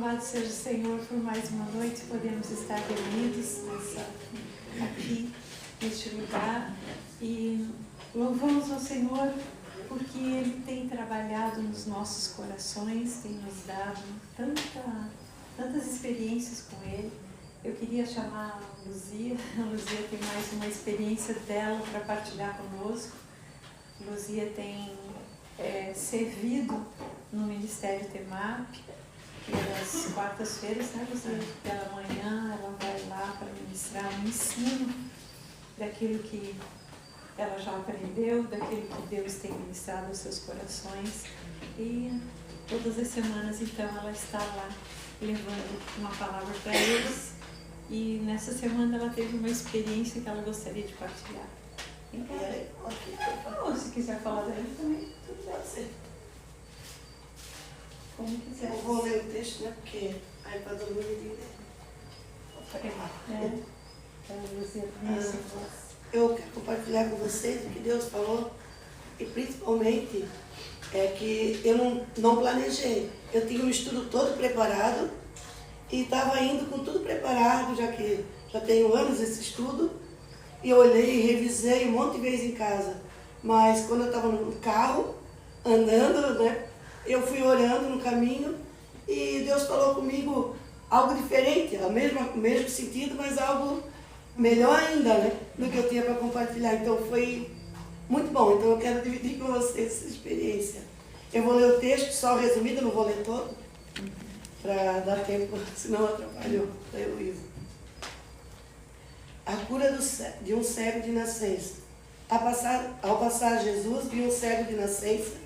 Louvado seja o Senhor por mais uma noite, podemos estar reunidos aqui, neste lugar, e louvamos ao Senhor porque Ele tem trabalhado nos nossos corações, tem nos dado tantas experiências com Ele. Eu queria chamar a Luzia tem mais uma experiência dela para partilhar conosco. Luzia tem servido no Ministério TEMAP, pelas quartas-feiras, né, Luzia? Pela manhã ela vai lá para ministrar um ensino daquilo que ela já aprendeu, daquilo que Deus tem ministrado aos seus corações. E todas as semanas, então, ela está lá levando uma palavra para eles. E nessa semana ela teve uma experiência que ela gostaria de partilhar. Então, ou se quiser falar dele também, tudo pode ser. Como quiser. Eu vou ler o texto, né? Porque aí para dormir ele eu quero compartilhar com vocês o que Deus falou, e principalmente que eu não planejei. Eu tinha um estudo todo preparado e estava indo com tudo preparado, já que já tenho anos esse estudo, e eu olhei e revisei um monte de vezes em casa. Mas quando eu estava no carro, andando, né, eu fui orando no caminho e Deus falou comigo algo diferente, o mesmo sentido, mas algo melhor ainda, né, do que eu tinha para compartilhar. Então foi muito bom. Então eu quero dividir com vocês essa experiência. Eu vou ler o texto só resumido, não vou ler todo, para dar tempo, senão atrapalhou a Heloísa. A cura de um cego de nascença. Ao passar Jesus, viu um cego de nascença.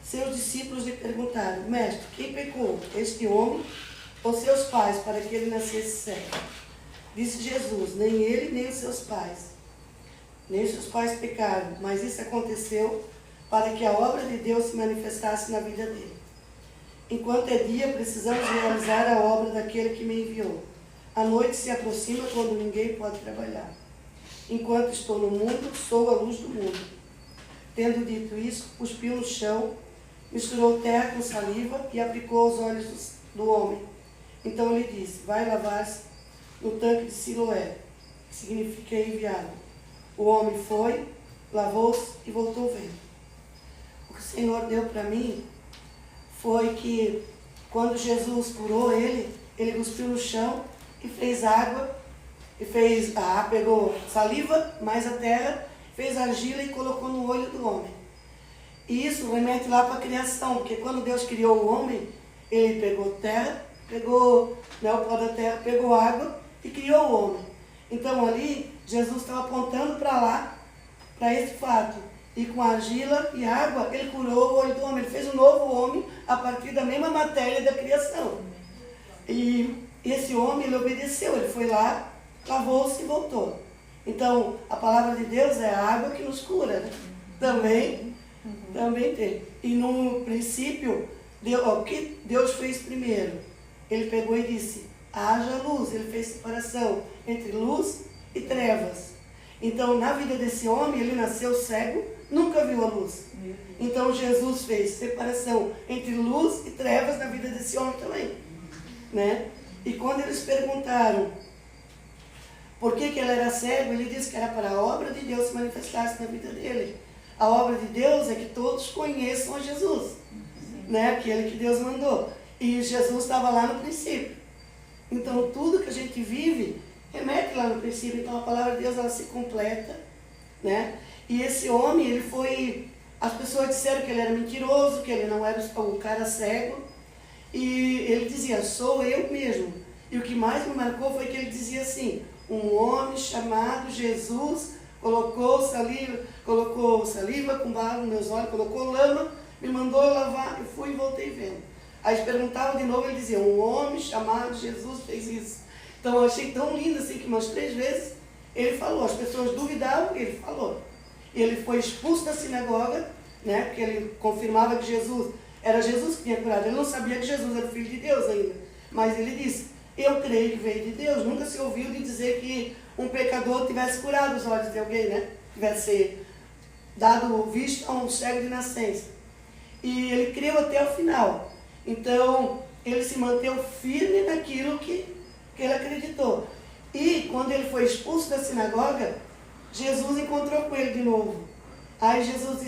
Seus discípulos lhe perguntaram: Mestre, quem pecou, este homem ou seus pais, para que ele nascesse cego? Disse Jesus: nem ele, nem os seus pais. Nem os seus pais pecaram, mas isso aconteceu para que a obra de Deus se manifestasse na vida dele. Enquanto é dia, precisamos realizar a obra daquele que me enviou. A noite se aproxima quando ninguém pode trabalhar. Enquanto estou no mundo, sou a luz do mundo. Tendo dito isso, cuspiu no chão, misturou terra com saliva e aplicou aos olhos do homem. Então ele disse: vai lavar-se no tanque de Siloé, que significa enviado. O homem foi, lavou-se e voltou vendo. O que o Senhor deu para mim foi que quando Jesus curou ele cuspiu no chão e fez água, pegou saliva, mais a terra, fez argila e colocou no olho do homem. E isso remete lá para a criação, porque quando Deus criou o homem, ele pegou terra, pegou, né, o pó da terra, pegou água e criou o homem. Então ali, Jesus estava apontando para lá, para esse fato. E com argila e água, ele curou o olho do homem. Ele fez um novo homem a partir da mesma matéria da criação. E esse homem, ele obedeceu, ele foi lá, lavou-se e voltou. Então, a palavra de Deus é a água que nos cura, né? Também tem. E no princípio, o que Deus fez primeiro? Ele pegou e disse: haja luz. Ele fez separação entre luz e trevas. Então, na vida desse homem, ele nasceu cego, nunca viu a luz. Então, Jesus fez separação entre luz e trevas na vida desse homem também, né? E quando eles perguntaram por que ele era cego, ele disse que era para a obra de Deus se manifestasse na vida dele. A obra de Deus é que todos conheçam a Jesus, né? Aquele que Deus mandou. E Jesus estava lá no princípio. Então, tudo que a gente vive remete lá no princípio. Então, a palavra de Deus, ela se completa, né? E esse homem, ele foi... As pessoas disseram que ele era mentiroso, que ele não era o cara cego. E ele dizia: sou eu mesmo. E o que mais me marcou foi que ele dizia assim: um homem chamado Jesus colocou saliva com barro nos meus olhos, colocou lama, me mandou lavar, eu fui e voltei vendo. Aí eles perguntavam de novo, ele dizia: um homem chamado Jesus fez isso. Então eu achei tão lindo assim que umas 3 vezes ele falou, as pessoas duvidavam e ele falou. E ele foi expulso da sinagoga, né, porque ele confirmava que era Jesus que tinha curado. Ele não sabia que Jesus era o Filho de Deus ainda, mas ele disse: eu creio que veio de Deus. Nunca se ouviu de dizer que um pecador tivesse curado os olhos de alguém, né? Tivesse dado vista a um cego de nascença. E ele creu até o final. Então, ele se manteve firme naquilo que ele acreditou. E quando ele foi expulso da sinagoga, Jesus encontrou com ele de novo. Aí Jesus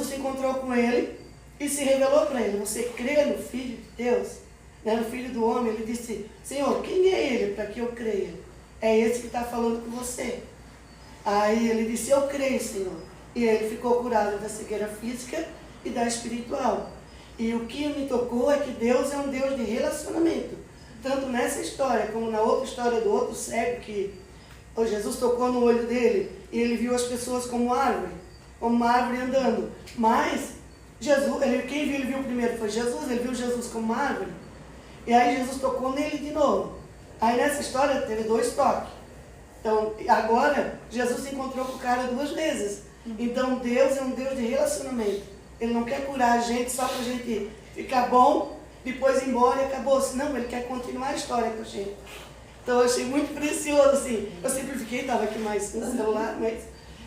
se encontrou com ele e se revelou para ele: você crê no Filho de Deus? Né? No Filho do Homem? Ele disse: Senhor, quem é ele para que eu creia? É esse que está falando com você. Aí ele disse: eu creio, Senhor. E ele ficou curado da cegueira física e da espiritual. E o que me tocou é que Deus é um Deus de relacionamento. Tanto nessa história como na outra história do outro cego, que Jesus tocou no olho dele e ele viu as pessoas como árvore, como uma árvore andando. Mas quem ele viu primeiro foi Jesus, ele viu Jesus como uma árvore. E aí Jesus tocou nele de novo. Aí nessa história teve 2 toques. Então agora Jesus se encontrou com o cara 2 vezes. Então Deus é um Deus de relacionamento. Ele não quer curar a gente só para a gente ficar bom, depois ir embora e acabou. Não, ele quer continuar a história com a gente. Então eu achei muito precioso, assim. Eu simplifiquei, estava aqui mais no celular, mas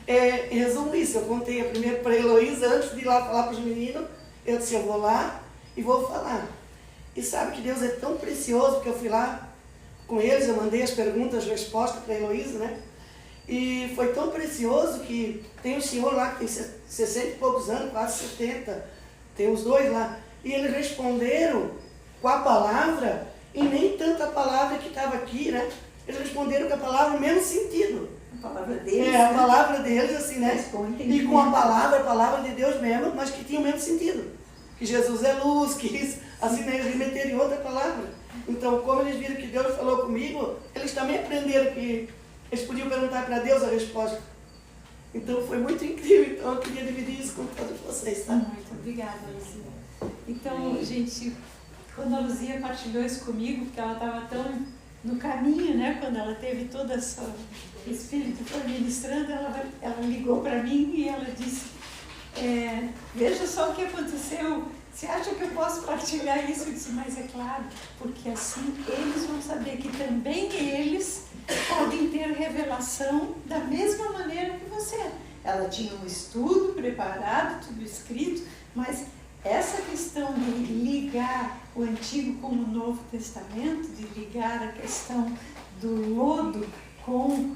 em resumo isso. Eu contei primeiro para a Heloísa, antes de ir lá falar para os meninos. Eu disse: eu vou lá e vou falar. E sabe que Deus é tão precioso, porque eu fui lá com eles, eu mandei as perguntas, as respostas para a Heloísa, né? E foi tão precioso que tem um senhor lá que tem 60 e poucos anos, quase 70, tem os 2 lá, e eles responderam com a palavra, e nem tanta palavra que estava aqui, né? Eles responderam com a palavra o mesmo sentido. A palavra deles. A palavra deles, assim, né? E com a palavra de Deus mesmo, mas que tinha o mesmo sentido. Que Jesus é luz, que assim, né? Eles meteram em outra palavra. Então, como eles viram que Deus falou comigo, eles também aprenderam que eles podiam perguntar para Deus a resposta. Então foi muito incrível. Então eu queria dividir isso com todos vocês, tá? Muito obrigada, Luzia. Então, gente, quando a Luzia partilhou isso comigo, porque ela estava tão no caminho, né? Quando ela teve todo esse espírito foi ministrando, ela ligou para mim e ela disse: veja só o que aconteceu. Você acha que eu posso partilhar isso? Eu disse: mas é claro, porque assim eles vão saber que também eles podem ter revelação da mesma maneira que você. Ela tinha um estudo preparado, tudo escrito, mas essa questão de ligar o Antigo com o Novo Testamento, de ligar a questão do lodo com,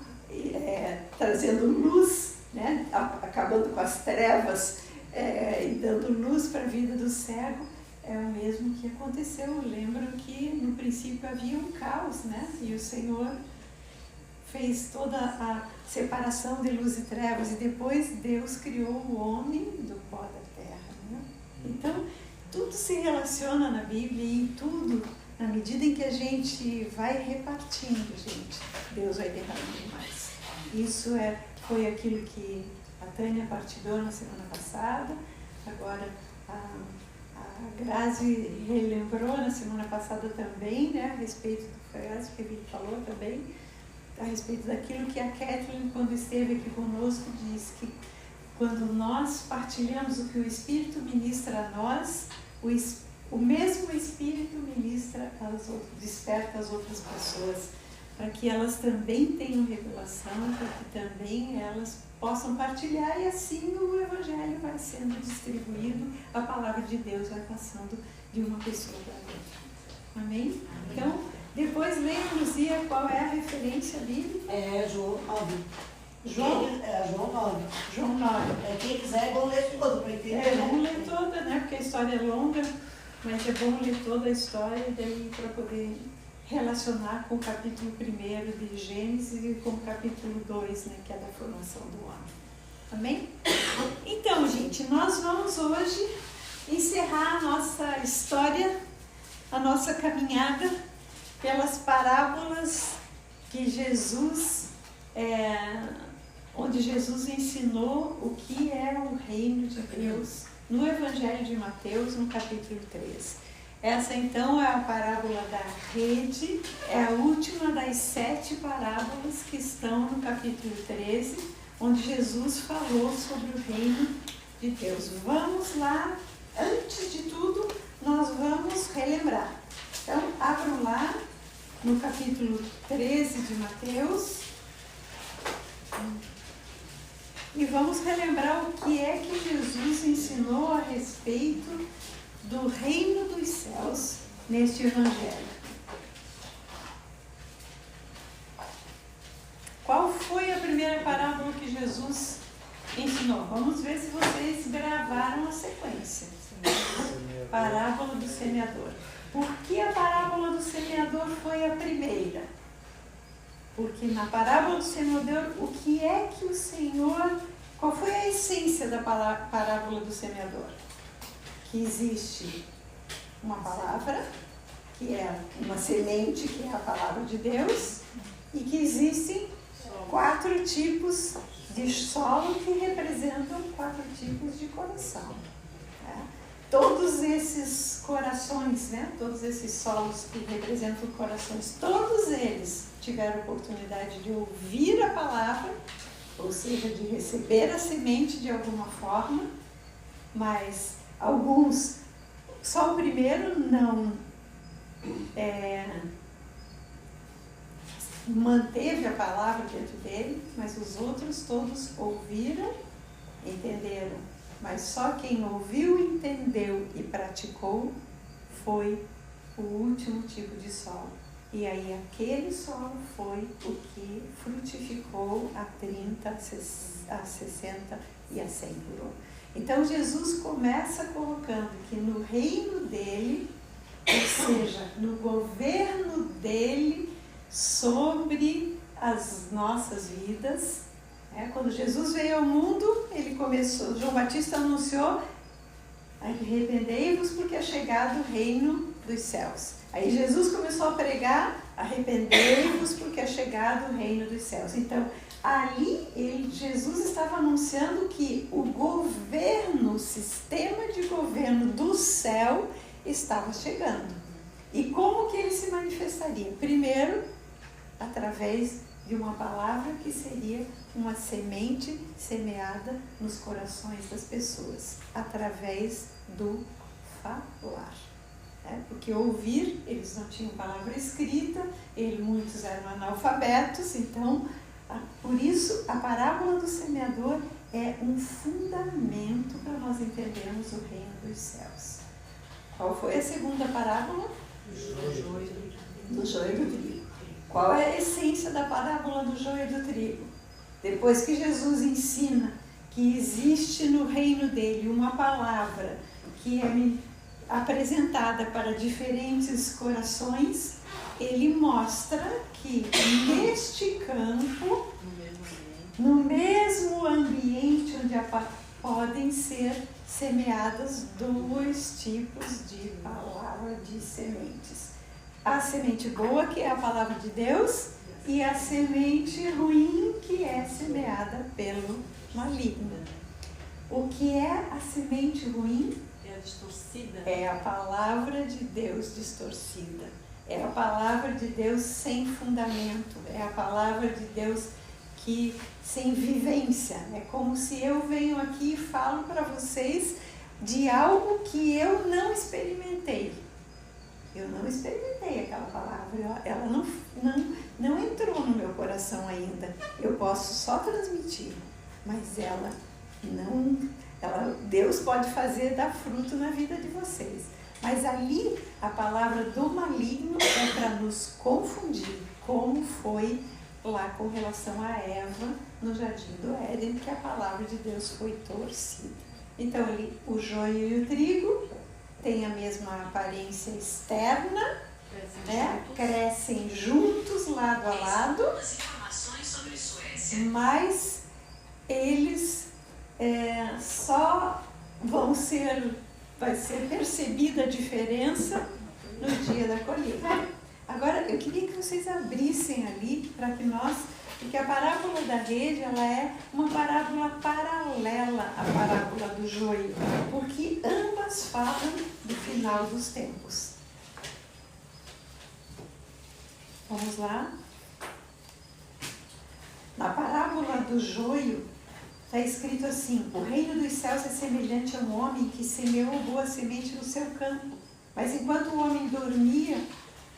trazendo luz, né? Acabando com as trevas, e dando luz para a vida do cego, é o mesmo que aconteceu. Eu lembro que no princípio havia um caos, né? E o Senhor fez toda a separação de luz e trevas, e depois Deus criou o homem do pó da terra, né? Então, tudo se relaciona na Bíblia, e em tudo, na medida em que a gente vai repartindo, gente, Deus vai derramando mais. Isso foi aquilo que a Tânia partilhou na semana passada, agora a Grazi relembrou na semana passada também, né, a respeito do que ele falou também, a respeito daquilo que a Kathleen, quando esteve aqui conosco, disse que quando nós partilhamos o que o Espírito ministra a nós, o mesmo Espírito ministra desperta as outras pessoas, para que elas também tenham revelação, para que também elas possam partilhar, e assim o Evangelho vai sendo distribuído, a palavra de Deus vai passando de uma pessoa para outra. Amém? Então, depois leia, Luzia, qual é a referência bíblica? João 9. João 9. João 9. Quem quiser é bom ler todo para entender. Vamos ler toda, né? Porque a história é longa, mas é bom ler toda a história, daí para poder relacionar com o capítulo 1 de Gênesis e com o capítulo 2, né, que é da formação do homem. Amém? Então, gente, nós vamos hoje encerrar a nossa história, a nossa caminhada pelas parábolas que Jesus, onde Jesus ensinou o que é o reino de Deus, no Evangelho de Mateus, no capítulo 13. Essa então é a parábola da rede, é a última das 7 parábolas que estão no capítulo 13, onde Jesus falou sobre o reino de Deus. Vamos lá, antes de tudo, nós vamos relembrar. Então, abram lá no capítulo 13 de Mateus e vamos relembrar o que é que Jesus ensinou a respeito do reino dos céus neste evangelho. Qual foi a primeira parábola que Jesus ensinou? Vamos ver se vocês gravaram a sequência. Parábola do semeador. Por que a parábola do semeador foi a primeira? Porque na parábola do semeador, o que é que o Senhor... Qual foi a essência da parábola do semeador? Que existe uma palavra, que é uma semente, que é a palavra de Deus, e que existem 4 tipos de solo que representam 4 tipos de coração. Né? Todos esses corações, né? Todos esses solos que representam corações, todos eles tiveram oportunidade de ouvir a palavra, ou seja, de receber a semente de alguma forma, mas alguns, só o primeiro não manteve a palavra dentro dele, mas os outros todos ouviram, entenderam. Mas só quem ouviu, entendeu e praticou foi o último tipo de solo. E aí aquele solo foi o que frutificou a 30, a 60 e a 100 por um. Então Jesus começa colocando que no reino dele, ou seja, no governo dele sobre as nossas vidas, quando Jesus veio ao mundo, ele começou, João Batista anunciou: arrependei-vos porque é chegado o reino dos céus. Aí Jesus começou a pregar: arrependei-vos porque é chegado o reino dos céus. Então, ali Jesus estava anunciando que o governo, o sistema de governo do céu estava chegando. E como que ele se manifestaria? Primeiro, através de uma palavra que seria uma semente semeada nos corações das pessoas, através do falar. Porque ouvir, eles não tinham palavra escrita, muitos eram analfabetos, então, por isso, a parábola do semeador é um fundamento para nós entendermos o reino dos céus. Qual foi a segunda parábola? Do joio e do trigo. Qual é a essência da parábola do joio e do trigo? Depois que Jesus ensina que existe no reino dele uma palavra que é apresentada para diferentes corações, ele mostra que neste campo, no mesmo ambiente onde podem ser semeadas 2 tipos de palavra de sementes. A semente boa, que é a palavra de Deus, e a semente ruim, que é semeada pelo maligno. O que é a semente ruim? Distorcida. É a palavra de Deus distorcida. É a palavra de Deus sem fundamento. É a palavra de Deus que sem vivência. É como se eu venho aqui e falo para vocês de algo que eu não experimentei. Eu não experimentei aquela palavra. Ela não entrou no meu coração ainda. Eu posso só transmitir, mas ela não... Deus pode fazer dar fruto na vida de vocês. Mas ali, a palavra do maligno é para nos confundir, como foi lá com relação a Eva no Jardim do Éden, que a palavra de Deus foi torcida. Então, ali, o joio e o trigo têm a mesma aparência externa, crescem juntos, lado a lado, mas eles... só vai ser percebida a diferença no dia da colheita. Agora, eu queria que vocês abrissem ali para que porque a parábola da rede, ela é uma parábola paralela à parábola do joio, porque ambas falam do final dos tempos. Vamos lá? Na parábola do joio, está escrito assim: o reino dos céus é semelhante a um homem que semeou boa semente no seu campo. Mas enquanto o homem dormia,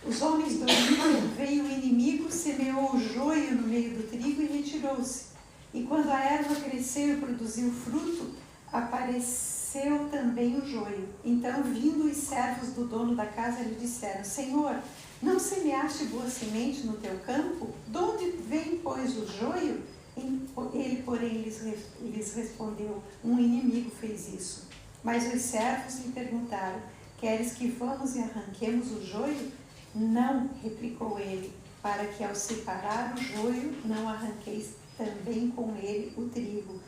os homens dormiam, veio o inimigo, semeou o joio no meio do trigo e retirou-se. E quando a erva cresceu e produziu fruto, apareceu cresceu também o joio. Então, vindo os servos do dono da casa, lhe disseram: Senhor, não semeaste boa semente no teu campo? De onde vem, pois, o joio? Ele, porém, lhes respondeu: um inimigo fez isso. Mas os servos lhe perguntaram: queres que vamos e arranquemos o joio? Não, replicou ele, para que ao separar o joio não arranqueis também com ele o trigo.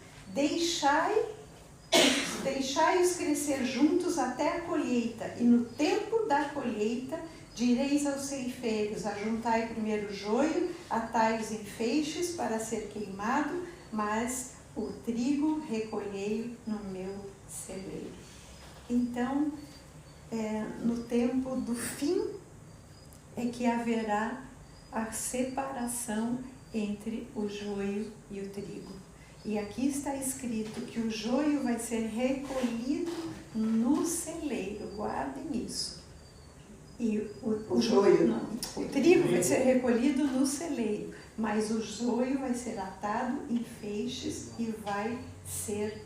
Deixai-os crescer juntos até a colheita, e no tempo da colheita direis aos ceifeiros: ajuntai primeiro o joio, atai-os em feixes para ser queimado, mas o trigo recolhei no meu celeiro. Então, no tempo do fim é que haverá a separação entre o joio e o trigo. E aqui está escrito que o joio vai ser recolhido no celeiro. Guardem isso. E o joio, não, o trigo vai ser recolhido no celeiro, mas o joio vai ser atado em feixes e vai ser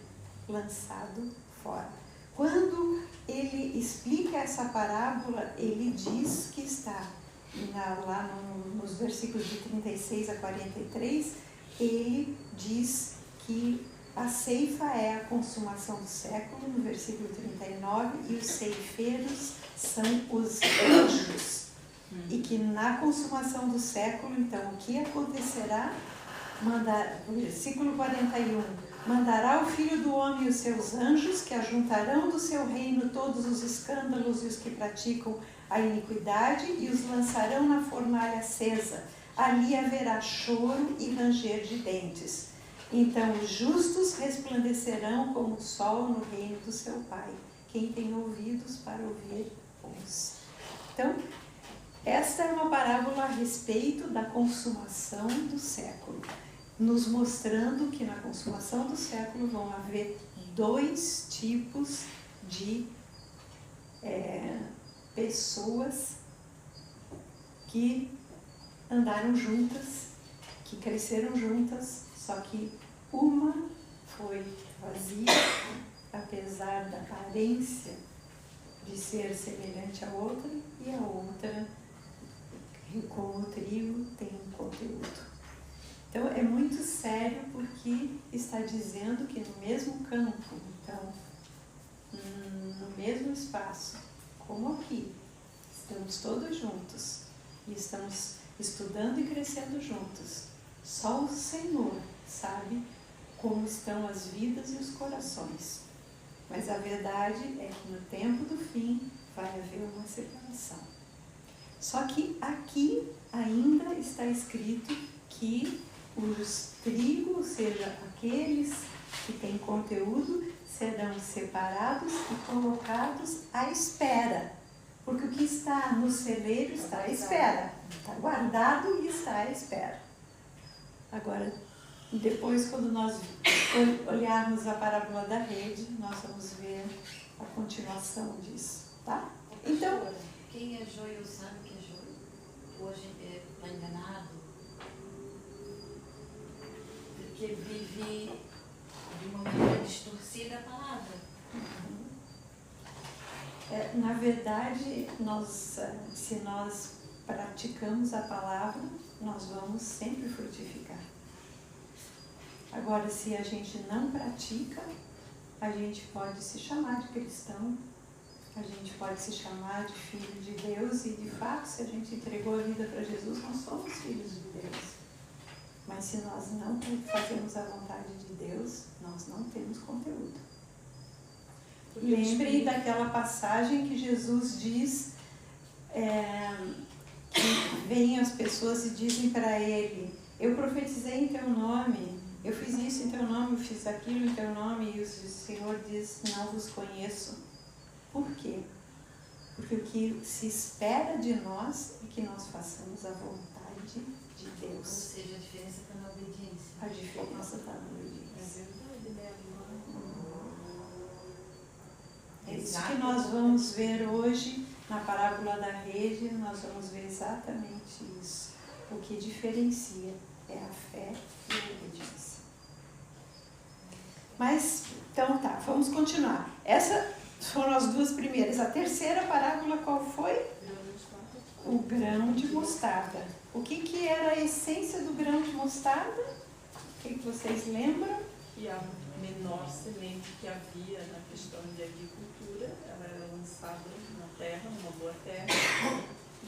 lançado fora. Quando ele explica essa parábola, ele diz que está lá nos versículos de 36 a 43, ele diz que a ceifa é a consumação do século, no versículo 39, e os ceifeiros são os anjos. E que na consumação do século, então, o que acontecerá? Versículo 41, mandará o Filho do Homem os seus anjos, que ajuntarão do seu reino todos os escândalos e os que praticam a iniquidade, e os lançarão na fornalha acesa. Ali haverá choro e ranger de dentes. Então os justos resplandecerão como o sol no reino do seu Pai. Quem tem ouvidos para ouvir, ouça. Então, esta é uma parábola a respeito da consumação do século, nos mostrando que na consumação do século vão haver dois tipos de pessoas que andaram juntas, que cresceram juntas, só que uma foi vazia, apesar da aparência de ser semelhante à outra, e a outra, como o trigo, tem um conteúdo. Então é muito sério, porque está dizendo que no mesmo campo, então, no mesmo espaço, como aqui, estamos todos juntos e estamos estudando e crescendo juntos. Só o Senhor sabe como estão as vidas e os corações. Mas a verdade é que no tempo do fim vai haver uma separação. Só que aqui ainda está escrito que os trigos, ou seja, aqueles que têm conteúdo, serão separados e colocados à espera. Porque o que está no celeiro está à espera. Está guardado e está à espera. Agora, depois, quando nós olharmos a parábola da rede, nós vamos ver a continuação disso, tá? Então, quem é joio sabe que é joio. Hoje está enganado, porque vive de uma maneira distorcida a palavra. Na verdade, se nós praticamos a palavra, nós vamos sempre frutificar. Agora, se a gente não pratica, a gente pode se chamar de cristão, a gente pode se chamar de filho de Deus, e de fato, se a gente entregou a vida para Jesus, nós somos filhos de Deus. Mas se nós não fazemos a vontade de Deus, nós não temos conteúdo. Lembrem daquela passagem que Jesus diz que vêm as pessoas e dizem para ele: eu profetizei em teu nome, eu fiz isso em teu nome, eu fiz aquilo em teu nome, e o Senhor diz: não vos conheço. Por quê? Porque o que se espera de nós é que nós façamos a vontade de Deus. Ou seja, a diferença está na obediência. A diferença está na obediência. É isso que nós vamos ver hoje na parábola da rede. Nós vamos ver exatamente isso. O que diferencia é a fé e a obediência. Mas, então tá, vamos continuar. Essas foram as duas primeiras. A terceira parábola qual foi? O grão de mostarda. O que era a essência do grão de mostarda? O que vocês lembram? E a menor semente que havia na questão de agricultura, ela era lançada na terra, numa boa terra,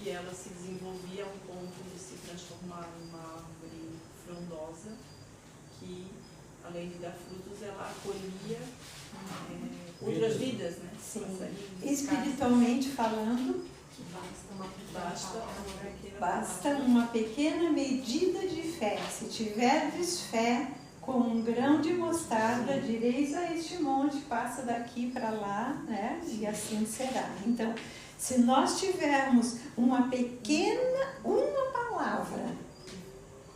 e ela se desenvolvia a um ponto de se transformar numa árvore frondosa, que além de dar frutos, ela acolhia outras vidas, né? Sim. Passarinhos, Espiritualmente falando, basta uma pequena medida de fé. Se tiverdes fé, como um grão de mostarda, direis a este monte, passa daqui para lá, né? E assim será. Então, se nós tivermos uma palavra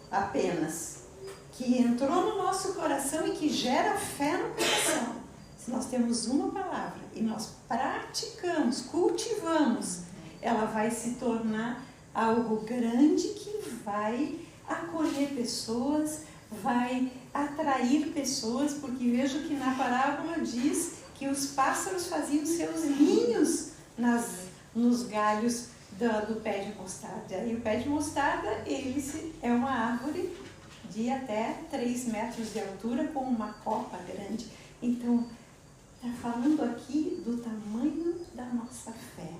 apenas, que entrou no nosso coração e que gera fé no coração, se nós temos uma palavra e nós praticamos, cultivamos, ela vai se tornar algo grande que vai acolher pessoas, vai atrair pessoas, porque vejo que na parábola diz que os pássaros faziam seus ninhos nos galhos do pé de mostarda. E o pé de mostarda, ele é uma árvore de até 3 metros de altura, com uma copa grande. Então, está falando aqui do tamanho da nossa fé.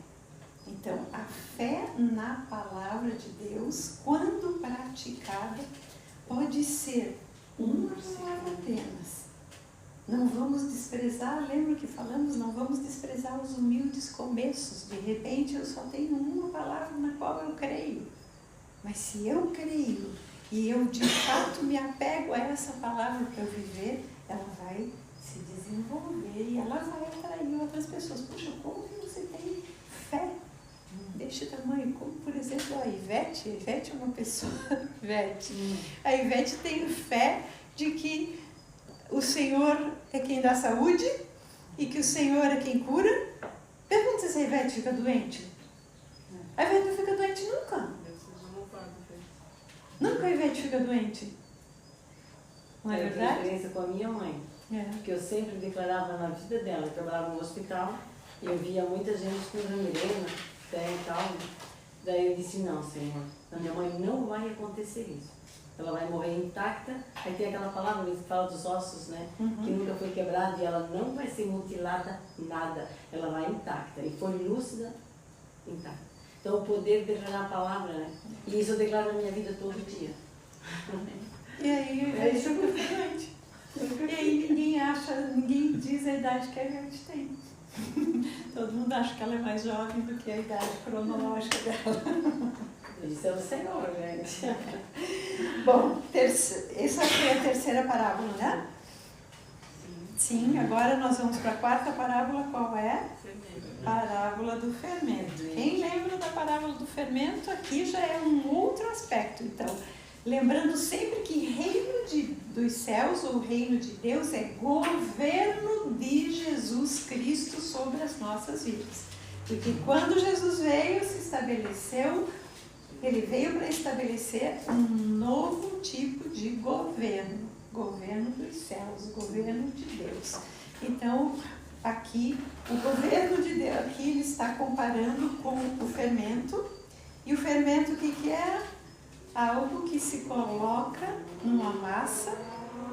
Então, a fé na palavra de Deus, quando praticada, pode ser uma palavra apenas. Não vamos desprezar, lembra que falamos, não vamos desprezar os humildes começos. De repente, eu só tenho uma palavra na qual eu creio. Mas se eu creio e eu de fato me apego a essa palavra para eu viver, ela vai se desenvolver e ela vai atrair outras pessoas. Puxa, como que você tem fé deste tamanho? Como, por exemplo, a Ivete. A Ivete é uma pessoa... A Ivete tem fé de que o Senhor é quem dá saúde e que o Senhor é quem cura. Pergunta se a Ivete fica doente. A Ivete não fica doente nunca. Nunca a Ivete fica doente. Não é verdade? Eu tenho experiência com a minha mãe. Porque eu sempre declarava na vida dela. Eu trabalhava no hospital e eu via muita gente com gangrena, e tal. Daí eu disse, não, Senhor, a minha mãe não vai acontecer isso. Ela vai morrer intacta. Aí tem aquela palavra que fala dos ossos, né? Que nunca foi quebrado e ela não vai ser mutilada, nada. Ela vai intacta. E foi lúcida, intacta. Então o poder de declarar a palavra, né? E isso eu declaro na minha vida todo dia. E aí a Ivete nunca fica doente. E aí ninguém diz a idade que a Ivete tem. Todo mundo acha que ela é mais jovem do que a idade cronológica dela. Isso é o Senhor, gente. Bom, essa foi a terceira parábola, né? Sim, agora nós vamos para a quarta parábola, qual é? Parábola do fermento. Quem lembra da parábola do fermento, aqui já é um outro aspecto. Então, lembrando sempre que reino dos céus, ou reino de Deus, é governo de Jesus Cristo sobre as nossas vidas. Porque quando Jesus veio, se estabeleceu, ele veio para estabelecer um novo tipo de governo. Governo dos céus, governo de Deus. Então, aqui, o governo de Deus, aqui ele está comparando com o fermento. E o fermento, o que é? Algo que se coloca numa massa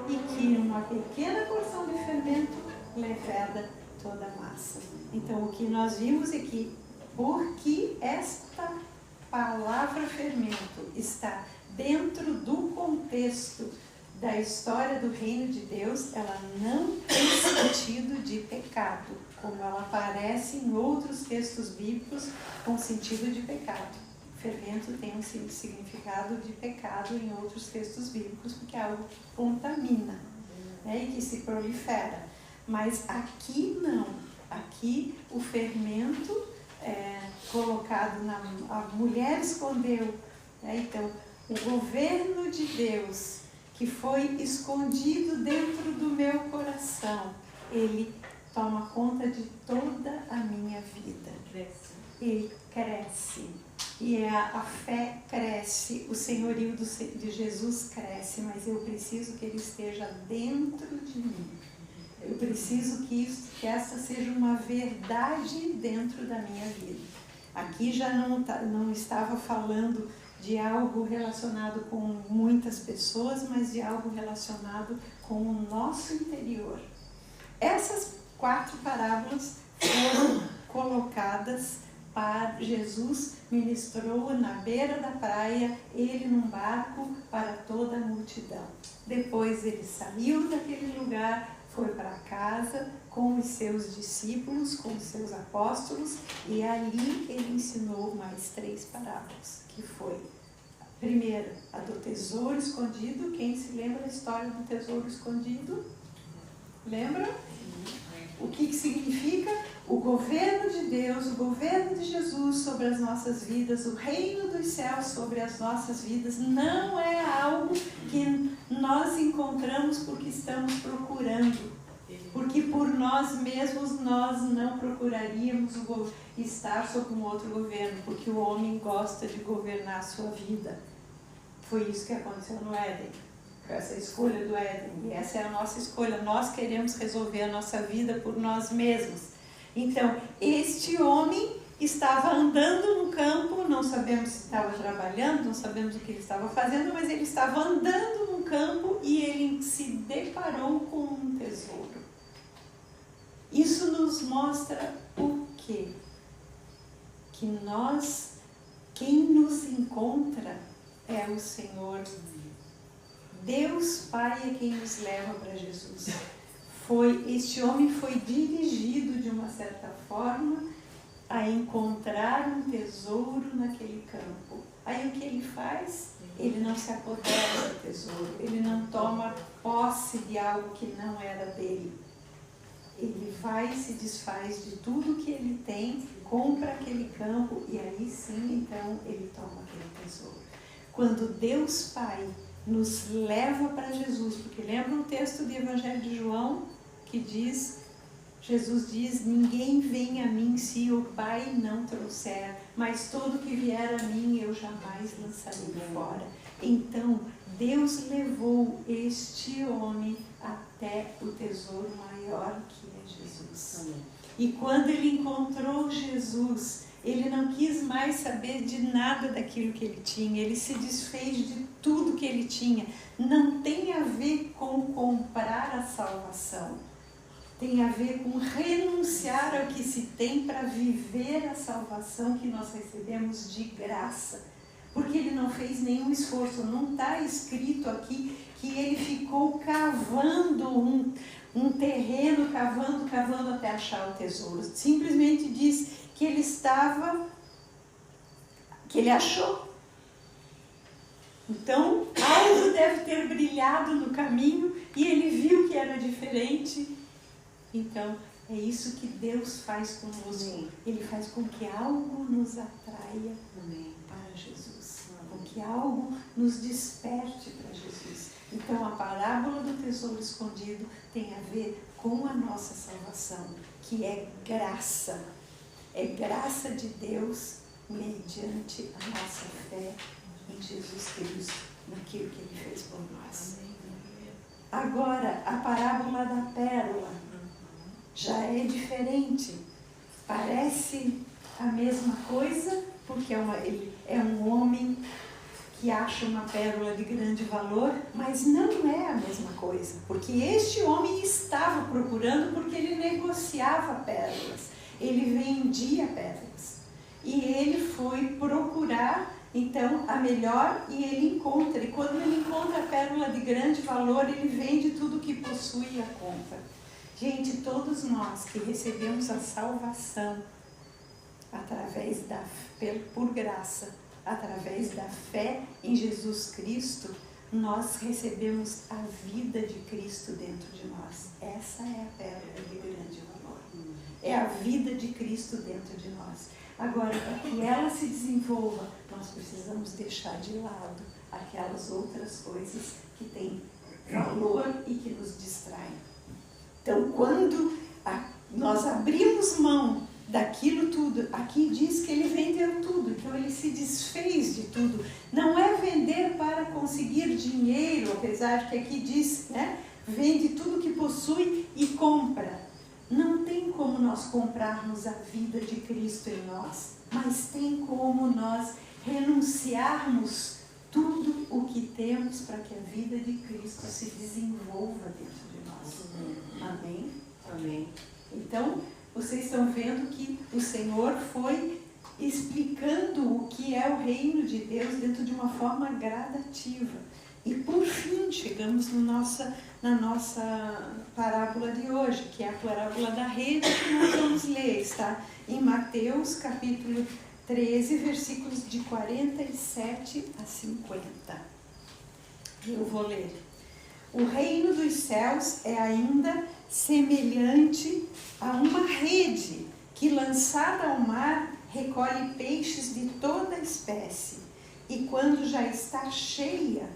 e que uma pequena porção de fermento leveda toda a massa. Então, o que nós vimos é que, porque esta palavra fermento está dentro do contexto da história do reino de Deus, ela não tem sentido de pecado, como ela aparece em outros textos bíblicos com sentido de pecado. Fermento tem um significado de pecado em outros textos bíblicos, porque é algo que contamina, né, e que se prolifera. Mas aqui não. Aqui o fermento colocado a mulher escondeu, né? Então o governo de Deus que foi escondido dentro do meu coração, ele toma conta de toda a minha vida. Ele cresce e a fé cresce, o senhorio de Jesus cresce, mas eu preciso que ele esteja dentro de mim. Eu preciso que essa seja uma verdade dentro da minha vida. Aqui já não estava falando de algo relacionado com muitas pessoas, mas de algo relacionado com o nosso interior. Essas 4 parábolas foram colocadas para Jesus, ministrou na beira da praia, ele num barco para toda a multidão. Depois ele saiu daquele lugar, foi para casa com os seus discípulos, com os seus apóstolos, e ali ele ensinou mais 3 parábolas, que foi a primeira, a do tesouro escondido. Quem se lembra da história do tesouro escondido? Lembra? O que significa? O governo de Deus, o governo de Jesus sobre as nossas vidas, o reino dos céus sobre as nossas vidas, não é algo que nós encontramos porque estamos procurando. Porque por nós mesmos nós não procuraríamos estar sob um outro governo, porque o homem gosta de governar a sua vida. Foi isso que aconteceu no Éden. Essa escolha do Éden, e essa é a nossa escolha. Nós queremos resolver a nossa vida por nós mesmos. Então, este homem estava andando no campo, não sabemos se estava trabalhando, não sabemos o que ele estava fazendo, mas ele estava andando no campo e ele se deparou com um tesouro. Isso nos mostra o quê? Que nós, quem nos encontra é o Senhor. Deus Pai é quem nos leva para Jesus. Este homem foi dirigido de uma certa forma a encontrar um tesouro naquele campo. Aí o que ele faz? Ele não se apodera do tesouro, ele não toma posse de algo que não era dele. Ele vai e se desfaz de tudo que ele tem, compra aquele campo e aí sim, então, ele toma aquele tesouro. Quando Deus Pai nos leva para Jesus, porque lembra um texto do Evangelho de João que diz, Jesus diz, ninguém vem a mim se o Pai não trouxer, mas todo que vier a mim eu jamais lançarei fora. Então, Deus levou este homem até o tesouro maior que é Jesus. E quando ele encontrou Jesus, ele não quis mais saber de nada daquilo que ele tinha, ele se desfez de tudo que ele tinha. Não tem a ver com comprar a salvação, tem a ver com renunciar ao que se tem para viver a salvação que nós recebemos de graça. Porque ele não fez nenhum esforço, não está escrito aqui que ele ficou cavando um terreno, cavando até achar o tesouro. Simplesmente diz que ele achou. Então, algo deve ter brilhado no caminho e ele viu que era diferente. Então, é isso que Deus faz conosco. Ele faz com que algo nos atraia para Jesus. Com que algo nos desperte para Jesus. Então, a parábola do tesouro escondido tem a ver com a nossa salvação, que é graça. É graça de Deus mediante a nossa fé em Jesus Cristo, naquilo que Ele fez por nós. Agora, a parábola da pérola já é diferente. Parece a mesma coisa, porque é um homem que acha uma pérola de grande valor, mas não é a mesma coisa, porque este homem estava procurando, porque ele negociava pérolas, ele vendia pérolas, e ele foi procurar, então, a melhor, e ele encontra, e quando ele encontra a pérola de grande valor, ele vende tudo que possui e a compra. Gente, todos nós que recebemos a salvação por graça, através da fé em Jesus Cristo, nós recebemos a vida de Cristo dentro de nós. Essa é a pérola de grande valor. É a vida de Cristo dentro de nós. Agora, para que ela se desenvolva, nós precisamos deixar de lado aquelas outras coisas que têm valor e que nos distraem. Então, quando nós abrimos mão daquilo tudo, aqui diz que ele vendeu tudo, então ele se desfez de tudo. Não é vender para conseguir dinheiro, apesar de que aqui diz, né? Vende tudo que possui e compra. Não tem como nós comprarmos a vida de Cristo em nós, mas tem como nós renunciarmos tudo o que temos para que a vida de Cristo se desenvolva dentro de nós. Amém? Amém. Então, vocês estão vendo que o Senhor foi explicando o que é o reino de Deus dentro de uma forma gradativa. E por fim, chegamos na nossa parábola de hoje, que é a parábola da rede, que nós vamos ler. Está em Mateus capítulo 13, versículos de 47 a 50. Eu vou ler. O reino dos céus é ainda semelhante a uma rede que, lançada ao mar, recolhe peixes de toda espécie. E quando já está cheia,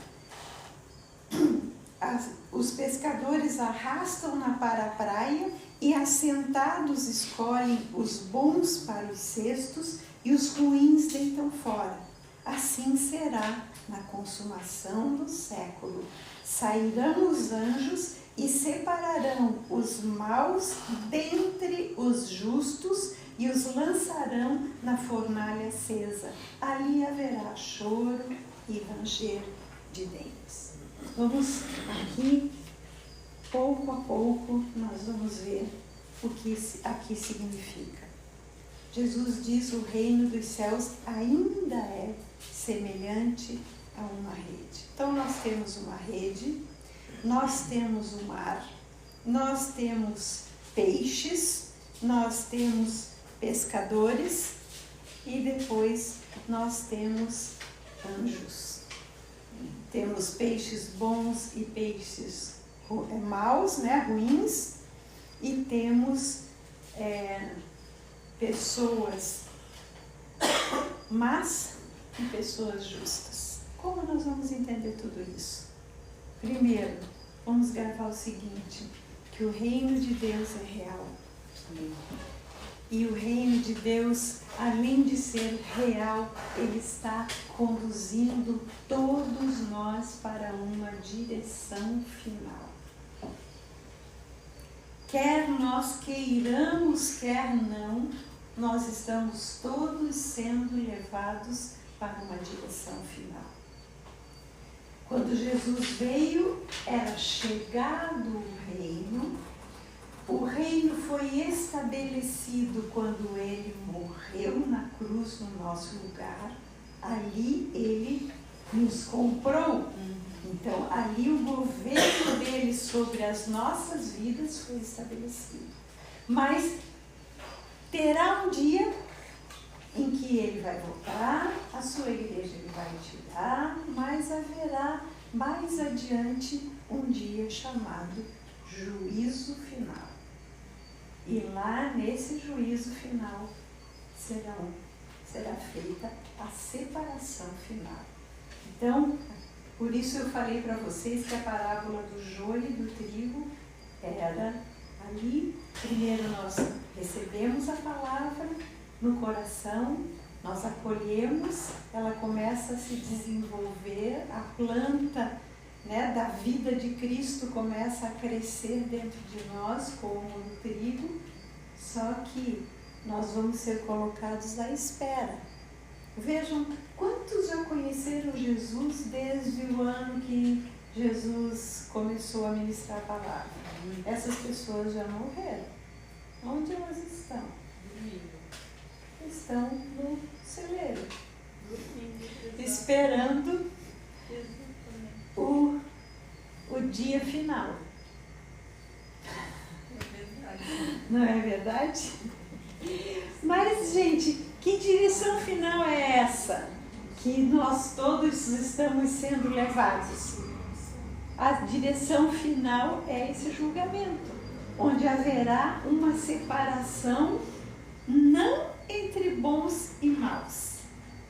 os pescadores arrastam-na para a praia e, assentados, escolhem os bons para os cestos e os ruins deitam fora. Assim será na consumação do século. Sairão os anjos e separarão os maus dentre os justos e os lançarão na fornalha acesa. Ali haverá choro e ranger de dentes. Vamos aqui, pouco a pouco, nós vamos ver o que aqui significa. Jesus diz: o reino dos céus ainda é semelhante a uma rede. Então nós temos uma rede, nós temos o mar, nós temos peixes, nós temos pescadores e depois nós temos anjos. Temos peixes bons e peixes maus, ruins, e temos pessoas más e pessoas justas. Como nós vamos entender tudo isso? Primeiro, vamos gravar o seguinte, que o reino de Deus é real. E o reino de Deus, além de ser real, ele está conduzindo todos nós para uma direção final. Quer nós queiramos, quer não, nós estamos todos sendo levados para uma direção final. Quando Jesus veio, era chegado o reino. O reino foi estabelecido quando ele morreu na cruz no nosso lugar. Ali ele nos comprou. Então, ali o governo dele sobre as nossas vidas foi estabelecido. Mas terá um dia em que ele vai voltar, a sua igreja ele vai tirar, mas haverá mais adiante um dia chamado juízo final. E lá nesse juízo final será feita a separação final. Então, por isso eu falei para vocês que a parábola do joio e do trigo era ali. Primeiro nós recebemos a palavra no coração, nós acolhemos, ela começa a se desenvolver, a planta da vida de Cristo começa a crescer dentro de nós como um trigo, só que nós vamos ser colocados à espera. Vejam, quantos já conheceram Jesus desde o ano que Jesus começou a ministrar a palavra? Essas pessoas já morreram. Onde elas estão? Estão no celeiro, esperando o dia final. Não é verdade? Mas, gente, que direção final é essa que nós todos estamos sendo levados? A direção final é esse julgamento, onde haverá uma separação não entre bons e maus.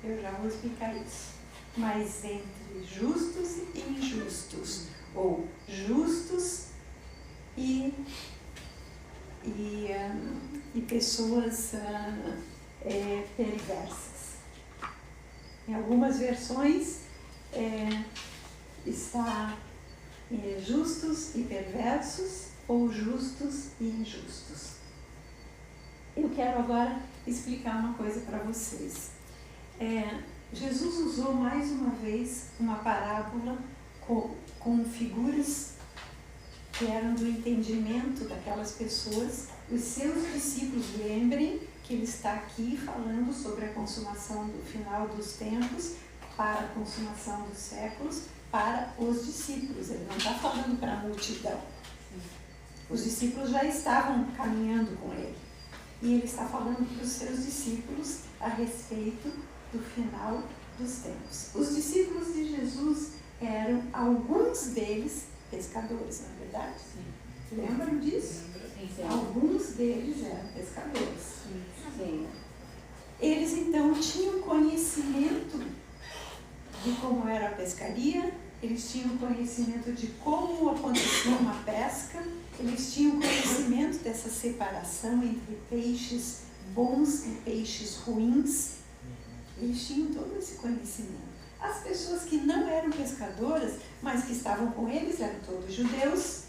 Eu já vou explicar isso. Mas entre justos e injustos, ou justos e pessoas perversas. Em algumas versões está justos e perversos, ou justos e injustos. Eu quero agora explicar uma coisa para vocês. Jesus usou mais uma vez uma parábola com figuras que eram do entendimento daquelas pessoas. Os seus discípulos, lembrem que ele está aqui falando sobre a consumação do final dos tempos, para a consumação dos séculos, para os discípulos. Ele não está falando para a multidão. Os discípulos já estavam caminhando com ele. E ele está falando para os seus discípulos a respeito do final dos tempos. Os discípulos de Jesus eram, alguns deles, pescadores, não é verdade? Sim. Lembram disso? Sim. Alguns deles eram pescadores. Sim. Eles então tinham conhecimento de como era a pescaria, eles tinham conhecimento de como acontecia uma pesca, eles tinham conhecimento dessa separação entre peixes bons e peixes ruins. Eles tinham todo esse conhecimento. As pessoas que não eram pescadoras, mas que estavam com eles, eram todos judeus,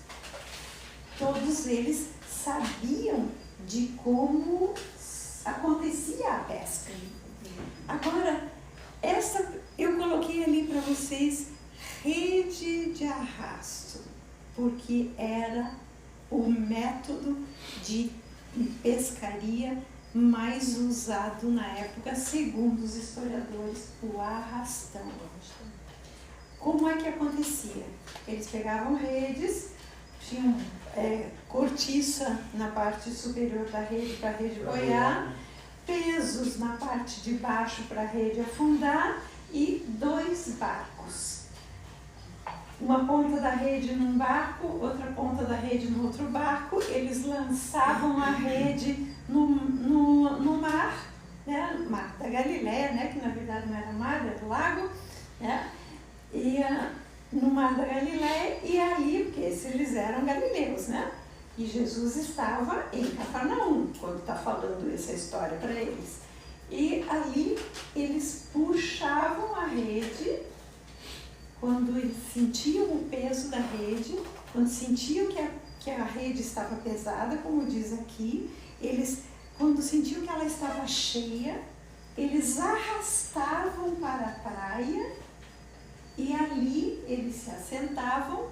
todos eles sabiam de como acontecia a pesca. Agora, eu coloquei ali para vocês rede de arrasto, porque era o método de pescaria mais usado na época, segundo os historiadores, o arrastão. Como é que acontecia? Eles pegavam redes, tinham cortiça na parte superior da rede para a rede boiar, pesos na parte de baixo para a rede afundar e 2 barcos. Uma ponta da rede num barco, outra ponta da rede no outro barco. Eles lançavam a rede no mar, né? Mar da Galileia, né? Que na verdade não era mar, era lago, né? E no mar da Galileia, e ali, porque eles eram galileus, né? E Jesus estava em Cafarnaum, quando está falando essa história para eles. E ali eles puxavam a rede, quando eles sentiam o peso da rede, quando sentiam que a rede estava pesada, como diz aqui, quando sentiam que ela estava cheia, eles arrastavam para a praia e ali eles se assentavam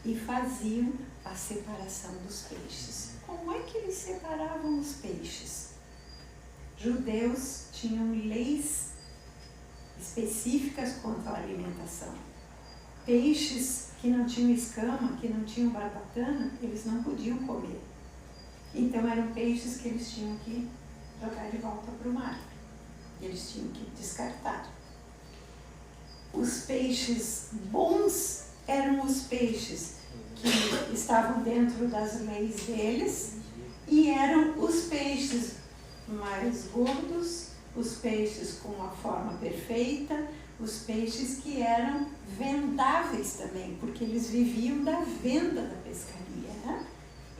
e faziam a separação dos peixes. Como é que eles separavam os peixes? Judeus tinham leis específicas quanto à alimentação. Peixes que não tinham escama, que não tinham barbatana, eles não podiam comer. Então eram peixes que eles tinham que jogar de volta para o mar. Eles tinham que descartar. Os peixes bons eram os peixes que estavam dentro das leis deles, e eram os peixes mais gordos, os peixes com uma forma perfeita, os peixes que eram vendáveis também, porque eles viviam da venda da pescaria, né?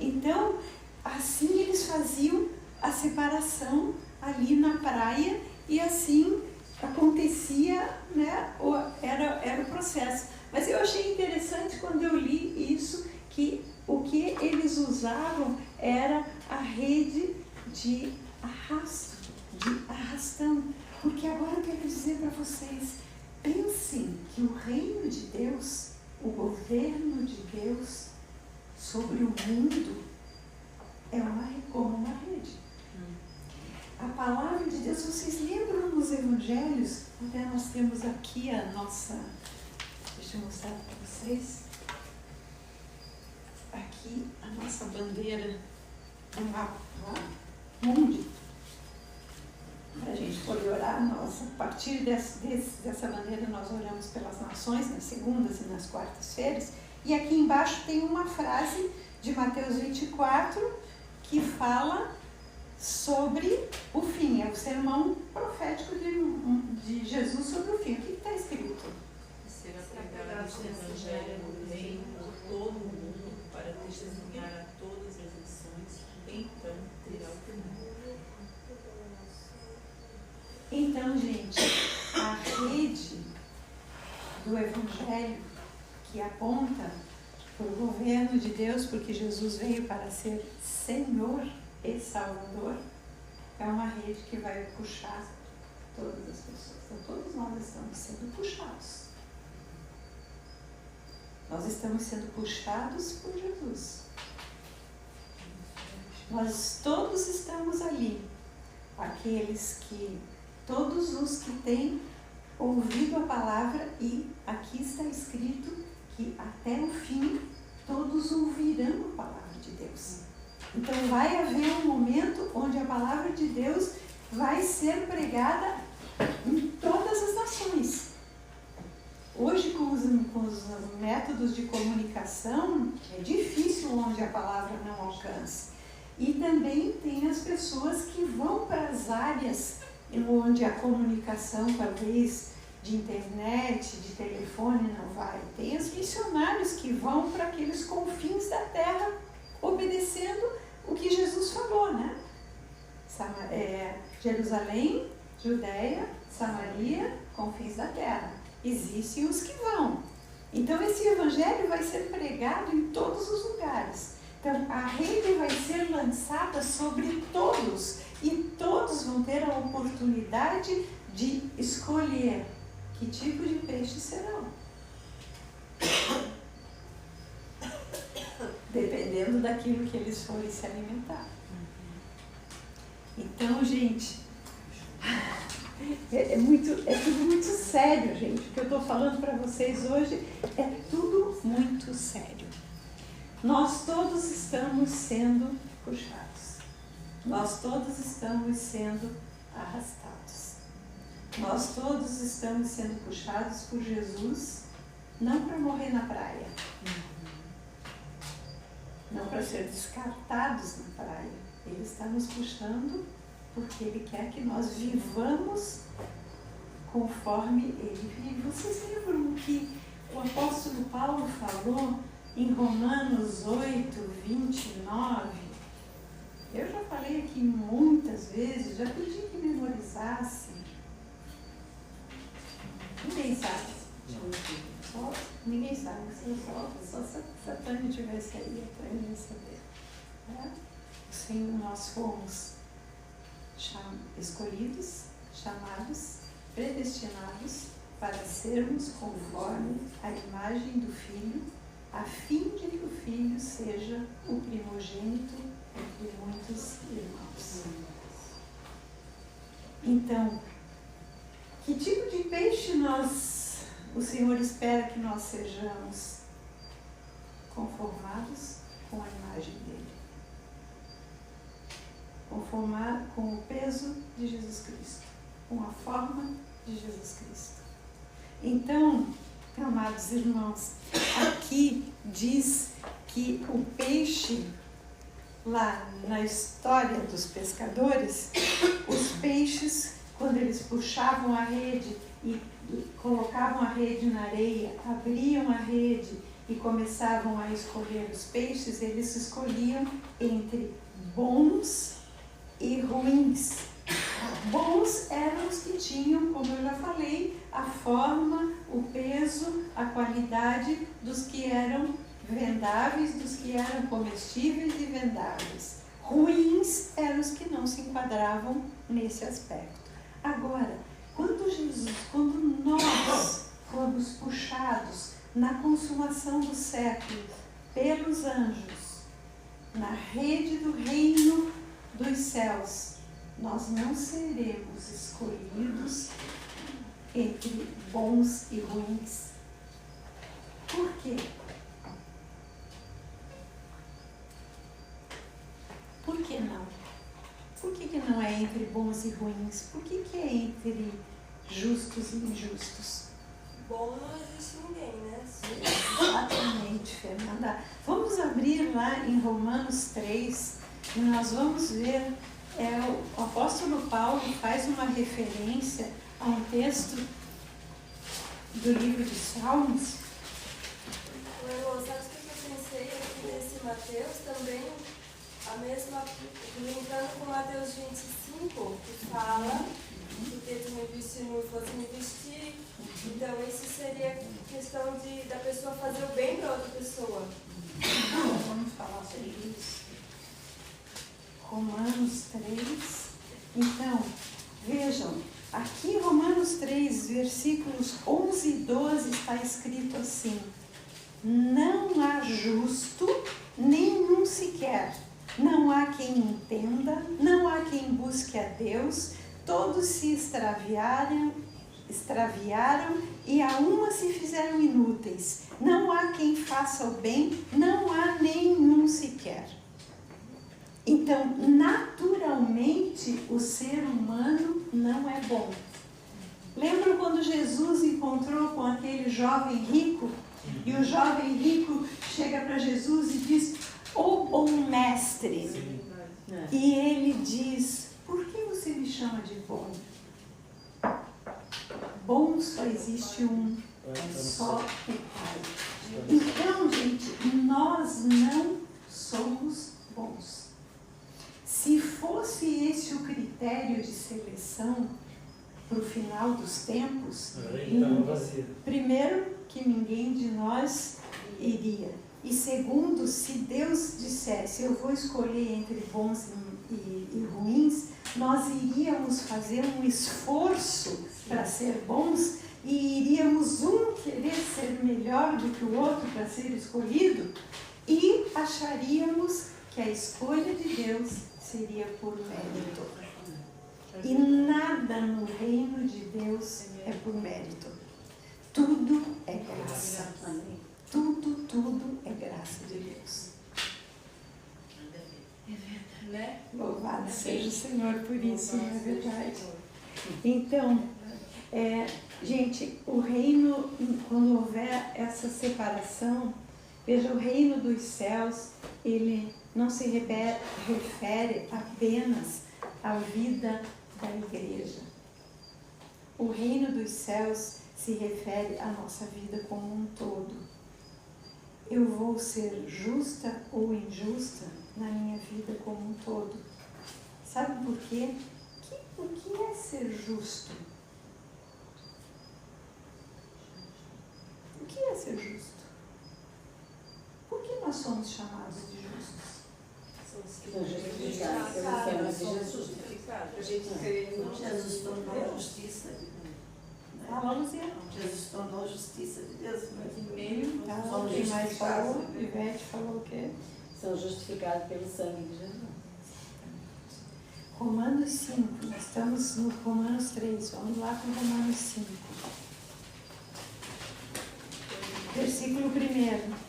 Então, assim eles faziam a separação ali na praia, e assim acontecia, né? Era o processo. Mas eu achei interessante quando eu li isso, que o que eles usavam era a rede de arrasto, de arrastão. Porque agora eu quero dizer para vocês, pensem que o reino de Deus, o governo de Deus sobre o mundo é como uma rede. A palavra de Deus, vocês lembram nos evangelhos? Até nós temos aqui a nossa... Deixa eu mostrar para vocês. Aqui a nossa bandeira do mapa mundo. Para a gente poder orar, a partir dessa bandeira nós oramos pelas nações, nas segundas e nas quartas-feiras. E aqui embaixo tem uma frase de Mateus 24 que fala sobre o fim. É o sermão profético de Jesus sobre o fim. O que está escrito? Será pregado este evangelho do reino por todo o mundo, para testemunhar a todas as nações, então terá o final. Então, gente, a rede do evangelho que aponta por governo de Deus, porque Jesus veio para ser Senhor e Salvador, é uma rede que vai puxar todas as pessoas. Então, todos nós estamos sendo puxados. Nós estamos sendo puxados por Jesus. Nós todos estamos ali. Todos os que têm ouvido a palavra, e aqui está escrito que até o fim todos ouvirão a palavra de Deus. Então vai haver um momento onde a palavra de Deus vai ser pregada em todas as nações. Hoje, com os métodos de comunicação, é difícil onde a palavra não alcance. E também tem as pessoas que vão para as áreas onde a comunicação, talvez, de internet, de telefone não vai. Tem os missionários que vão para aqueles confins da terra, obedecendo o que Jesus falou, né? Jerusalém, Judeia, Samaria, confins da terra. Existem os que vão. Então, esse evangelho vai ser pregado em todos os lugares. Então, a rede vai ser lançada sobre todos, e todos vão ter a oportunidade de escolher que tipo de peixe serão. Dependendo daquilo que eles forem se alimentar. Então, gente, é tudo muito sério, gente. O que eu estou falando para vocês hoje é tudo muito sério. Nós todos estamos sendo puxados. Nós todos estamos sendo arrastados. Nós todos estamos sendo puxados por Jesus, não para morrer na praia, não para ser descartados na praia. Ele está nos puxando porque Ele quer que nós vivamos conforme Ele vive. Vocês lembram que o apóstolo Paulo falou em Romanos 8, 29? Eu já falei aqui muitas vezes, já pedi que memorizasse. Ninguém sabe. Ninguém sabe. Só se a Tânia estivesse aí, a Tânia ia saber. Sim, nós fomos escolhidos, chamados, predestinados para sermos conforme a imagem do Filho, a fim de que o Filho seja o primogênito entre muitos irmãos. Então, que tipo de peixe o Senhor espera que nós sejamos? Conformados com a imagem dele. Conformar com o peso de Jesus Cristo, com a forma de Jesus Cristo. Então, amados irmãos, aqui diz que o peixe, lá na história dos pescadores, os peixes, quando eles puxavam a rede e colocavam a rede na areia, abriam a rede e começavam a escolher os peixes, eles escolhiam entre bons e ruins. Bons eram os que tinham, como eu já falei, a forma, o peso, a qualidade dos que eram vendáveis, dos que eram comestíveis e vendáveis. Ruins eram os que não se enquadravam nesse aspecto. Agora, quando nós fomos puxados na consumação do século pelos anjos, na rede do reino dos céus, nós não seremos escolhidos entre bons e ruins. Por quê? Por que não? Por que não é entre bons e ruins? Por que é entre justos e injustos? Bom não existe ninguém, né? Exatamente, Fernanda. Vamos abrir lá em Romanos 3 e nós vamos ver, o apóstolo Paulo faz uma referência a um texto do livro de Salmos. Sabe o que eu pensei aqui nesse Mateus também? A mesma, linkando com Mateus 25, que fala, porque tu me vício no fosse investir. Então, isso seria questão da pessoa fazer o bem para outra pessoa. Vamos falar sobre isso. Romanos 3. Então, vejam, aqui em Romanos 3, versículos 11 e 12, está escrito assim: não há justo, nenhum sequer. Não há quem entenda, não há quem busque a Deus. Todos se extraviaram e a uma se fizeram inúteis. Não há quem faça o bem, não há nenhum sequer. Então, naturalmente, o ser humano não é bom. Lembram quando Jesus encontrou com aquele jovem rico? E o jovem rico chega para Jesus e diz: "Ô bom mestre." Sim. E ele diz: "Por que você me chama de bom? Bom só existe um, só o Pai." Então, gente, nós não somos bons. Se fosse esse o critério de seleção para o final dos tempos, primeiro, que ninguém de nós iria. E segundo, se Deus dissesse: eu vou escolher entre bons e ruins, nós iríamos fazer um esforço para ser bons e iríamos querer ser melhor do que o outro para ser escolhido e acharíamos que a escolha de Deus seria por mérito. E nada no reino de Deus é por mérito. Tudo é graça. Tudo é graça de Deus. Né? Louvado seja o Senhor por isso, não é verdade? Então, gente, o reino, quando houver essa separação, veja, o reino dos céus, ele não se refere apenas à vida da igreja. O reino dos céus se refere à nossa vida como um todo. Eu vou ser justa ou injusta na minha vida como um todo. Sabe por quê? O que é ser justo? O que é ser justo? Por que nós somos chamados de justos? Jesus tornou a justiça. Vamos ver. Jesus tornou a justiça de Deus. Então, quem mais falou? Ivete falou o quê? São justificados pelo sangue de Jesus. Romanos 5, nós estamos no Romanos 3, vamos lá com Romanos 5. Versículo 1.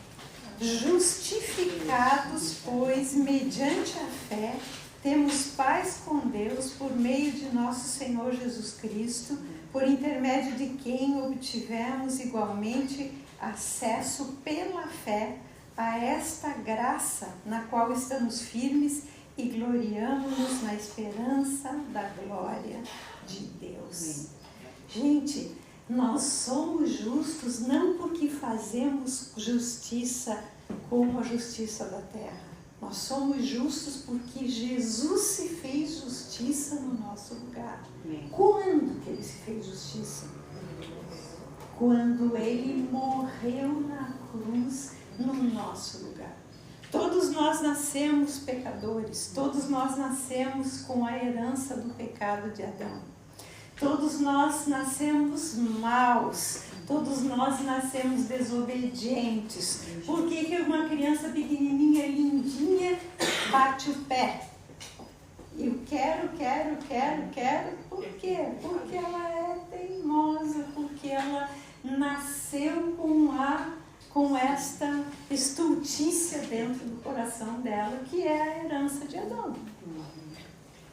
Justificados, pois, mediante a fé, temos paz com Deus por meio de nosso Senhor Jesus Cristo, por intermédio de quem obtivemos igualmente acesso pela fé a esta graça na qual estamos firmes e gloriamo-nos na esperança da glória de Deus. Gente, nós somos justos não porque fazemos justiça como a justiça da terra. Nós somos justos porque Jesus se fez justiça no nosso lugar. Quando que ele se fez justiça? Quando ele morreu na cruz no nosso lugar. Todos nós nascemos pecadores, todos nós nascemos com a herança do pecado de Adão. Todos nós nascemos maus, todos nós nascemos desobedientes. Por que uma criança pequenininha, lindinha, bate o pé? Eu quero. Por quê? Porque ela é teimosa, porque ela nasceu com esta estultícia dentro do coração dela, que é a herança de Adão.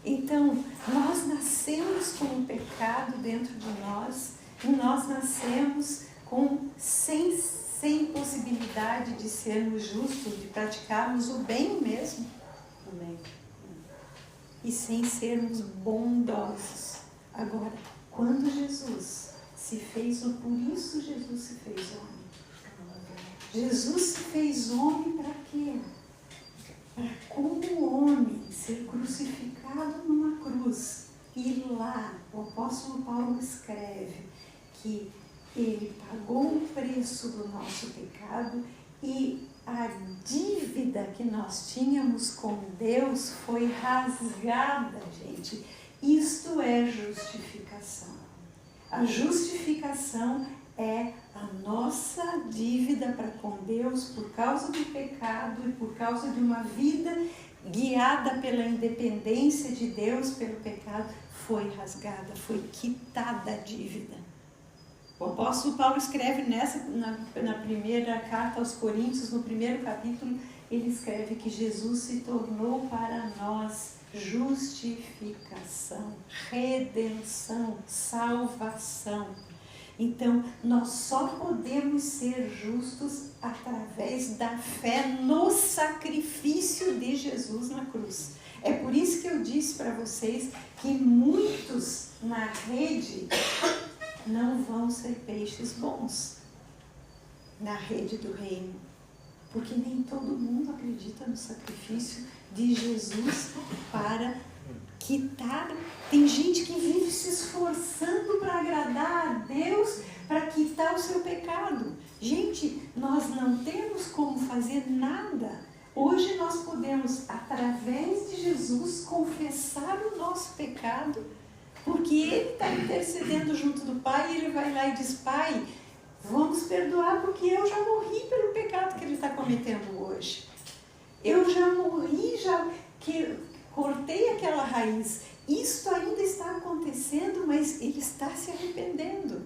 Então, nós nascemos com o pecado dentro de nós, e nós nascemos sem possibilidade de sermos justos, de praticarmos o bem mesmo. Amém. E sem sermos bondosos. Agora, quando Jesus se fez, por isso Jesus se fez homem. Jesus se fez homem para quê? Para, como homem, ser crucificado numa cruz. E lá, o apóstolo apóstolo Paulo escreve que ele pagou o preço do nosso pecado e a dívida que nós tínhamos com Deus foi rasgada, gente. Isto é justificação. A justificação é a nossa dívida para com Deus por causa do pecado e por causa de uma vida guiada pela independência de Deus, pelo pecado, foi rasgada, foi quitada a dívida. O apóstolo Paulo escreve na primeira carta aos Coríntios, no primeiro capítulo, ele escreve que Jesus se tornou para nós justificação, redenção, salvação. Então, nós só podemos ser justos através da fé no sacrifício de Jesus na cruz. É por isso que eu disse para vocês que muitos na rede não vão ser peixes bons na rede do reino, porque nem todo mundo acredita no sacrifício de Jesus para quitar. Tem gente que vive se esforçando para agradar a Deus, para quitar o seu pecado. Gente, nós não temos como fazer nada. Hoje nós podemos, através de Jesus, confessar o nosso pecado, porque Ele está intercedendo junto do Pai e Ele vai lá e diz: Pai, vamos perdoar porque eu já morri pelo pecado que Ele está cometendo hoje. Eu já morri, cortei aquela raiz. Isto ainda está acontecendo, mas Ele está se arrependendo.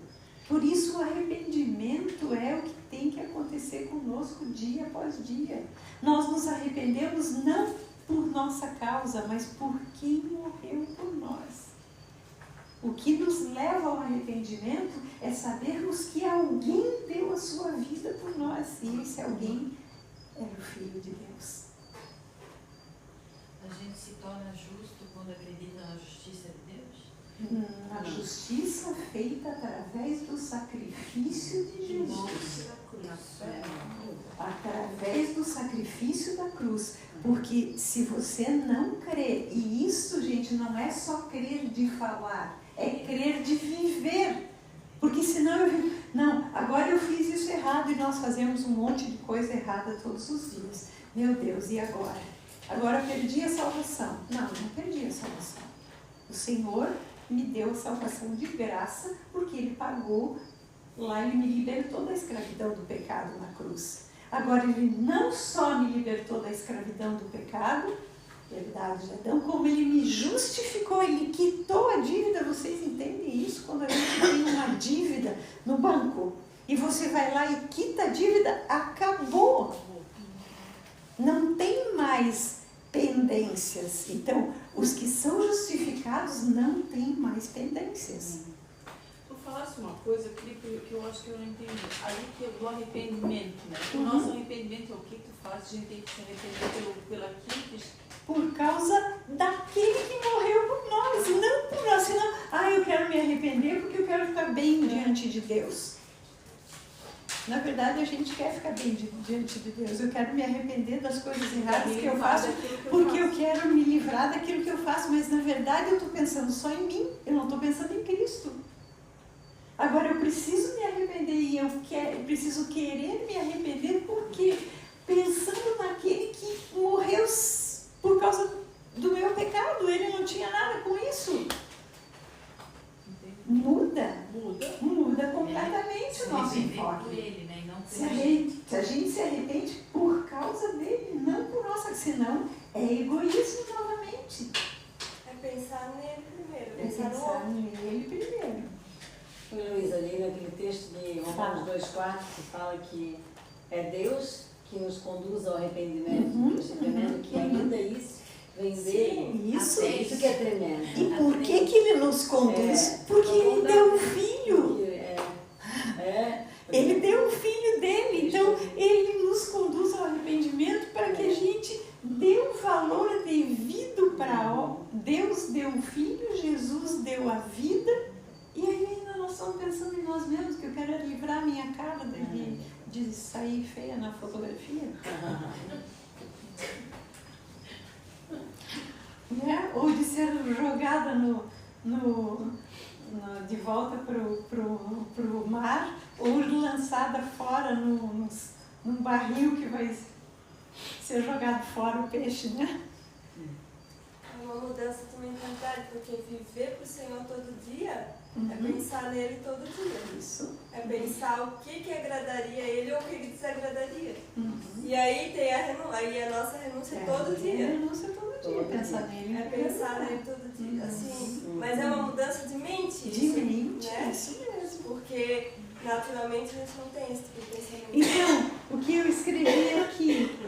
Por isso o arrependimento é o que tem que acontecer conosco dia após dia. Nós nos arrependemos não por nossa causa, mas por quem morreu por nós. O que nos leva ao arrependimento é sabermos que alguém deu a sua vida por nós. E esse alguém era o Filho de Deus. A gente se torna justo quando acredita na justiça de Deus? A justiça feita através do sacrifício de Jesus. Através do sacrifício da cruz. Porque se você não crê, e isso, gente, não é só crer de falar, é crer de viver. Porque senão não, agora eu fiz isso errado e nós fazemos um monte de coisa errada todos os dias. Meu Deus, e agora? Agora eu perdi a salvação. Não perdi a salvação. O Senhor me deu a salvação de graça porque Ele pagou lá, Ele me libertou da escravidão do pecado na cruz. Agora Ele não só me libertou da escravidão do pecado, verdade de Adão, como Ele me justificou, Ele quitou a dívida. Vocês entendem isso? Quando a gente tem uma dívida no banco e você vai lá e quita a dívida, acabou. Não tem mais pendências. Então, os que são justificados não têm mais pendências. Tu falaste uma coisa que eu acho que eu não entendi. Ali que é do arrependimento, né? O nosso arrependimento é o que tu faz? A gente tem que se arrepender pelaquilo que... Por causa daquele que morreu por nós, e não por nós. Senão, eu quero me arrepender porque eu quero ficar bem diante de Deus. Na verdade, a gente quer ficar bem diante de Deus. Eu quero me arrepender das coisas erradas que eu faço, porque eu quero me livrar daquilo que eu faço. Mas, na verdade, eu estou pensando só em mim. Eu não estou pensando em Cristo. Agora, eu preciso me arrepender e eu preciso querer me arrepender porque pensando naquele que morreu por causa do meu pecado. Ele não tinha nada com isso. Muda completamente o nosso enfoque. Ele, né? Não por Se a gente se arrepende por causa dele, não por nossa, senão é egoísmo novamente. É pensar nele primeiro, É pensar no pensar outro. nele primeiro. Luísa, ali naquele texto de Romanos 2,4, que fala que é Deus que nos conduz ao arrependimento, percebendo que ainda isso vem dele. Isso. Isso que é tremendo. E por que Ele nos conduz? Porque Ele deu o Filho. Ele deu o Filho dele. Então, Ele nos conduz ao arrependimento para que a gente dê o valor devido para Deus deu o Filho, Jesus deu a vida. E aí ainda nós estamos pensando em nós mesmos, que eu quero livrar minha cara de sair feia na fotografia. Né? Ou de ser jogada de volta pro mar ou lançada fora num barril que vai ser jogado fora o peixe, né? É uma mudança também de mentalidade, porque viver para o Senhor todo dia é pensar nele todo dia. Isso. É pensar o que agradaria a ele ou o que desagradaria. Uhum. E aí tem a nossa renúncia todo dia. Renúncia todo dia, pensar nele. É pensar nele todo dia. Assim, mas é uma mudança de mente. De mente, né? isso mesmo. Porque naturalmente a gente não tem esse tipo de pensamento. Então, o que eu escrevi aqui,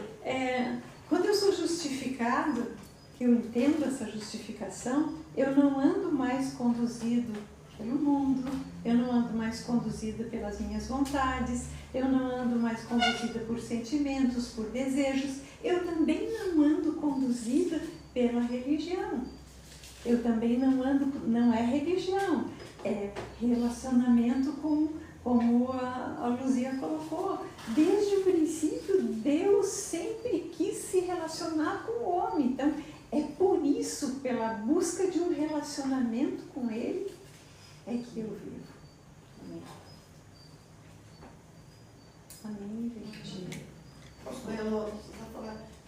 quando eu sou justificado, que eu entendo essa justificação, eu não ando mais conduzido pelo mundo, eu não ando mais conduzida pelas minhas vontades, eu não ando mais conduzida por sentimentos, por desejos, eu também não ando conduzida pela religião. Eu também não é religião, é relacionamento como a Luzia colocou. Desde o princípio, Deus sempre quis se relacionar com o homem. Então, é por isso, pela busca de um relacionamento com Ele, é que eu vivo. Amém. Amém, gente. Pastor Elô,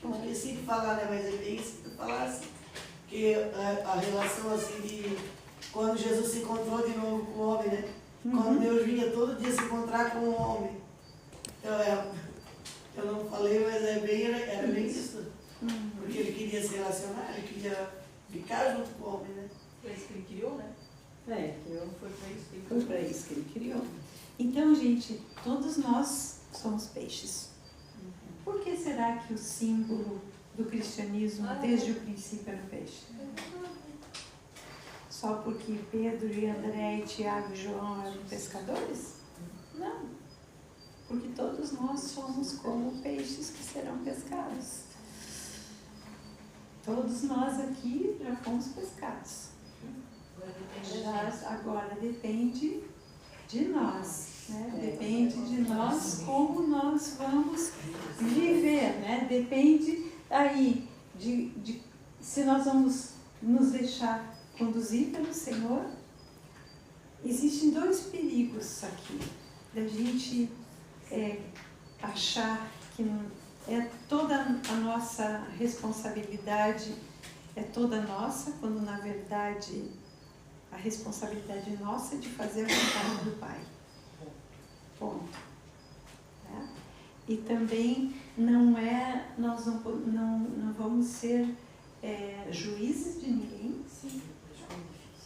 eu esqueci de falar, né? Mas é bem isso que tu falasse, que a relação assim de quando Jesus se encontrou de novo com o homem, né? Quando Deus vinha todo dia se encontrar com o homem. Então, eu não falei, mas era bem isso. Porque ele queria se relacionar, ele queria ficar junto com o homem, né? Foi isso que ele criou, né? Criou. Foi para isso que ele Foi para isso que Ele criou. Então, gente, todos nós somos peixes. Por que será que o símbolo do cristianismo, desde o princípio, era o peixe? Só porque Pedro e André e Tiago e João eram pescadores? Não. Porque todos nós somos como peixes que serão pescados. Todos nós aqui já fomos pescados. Agora depende de nós, né? Depende de nós como nós vamos viver, né? Depende aí de se nós vamos nos deixar conduzir pelo Senhor. Existem dois perigos aqui, da gente achar que é toda a nossa responsabilidade, é toda nossa, quando na verdade a responsabilidade nossa é de fazer a vontade do Pai. Ponto. Né? E também nós não vamos ser juízes de ninguém,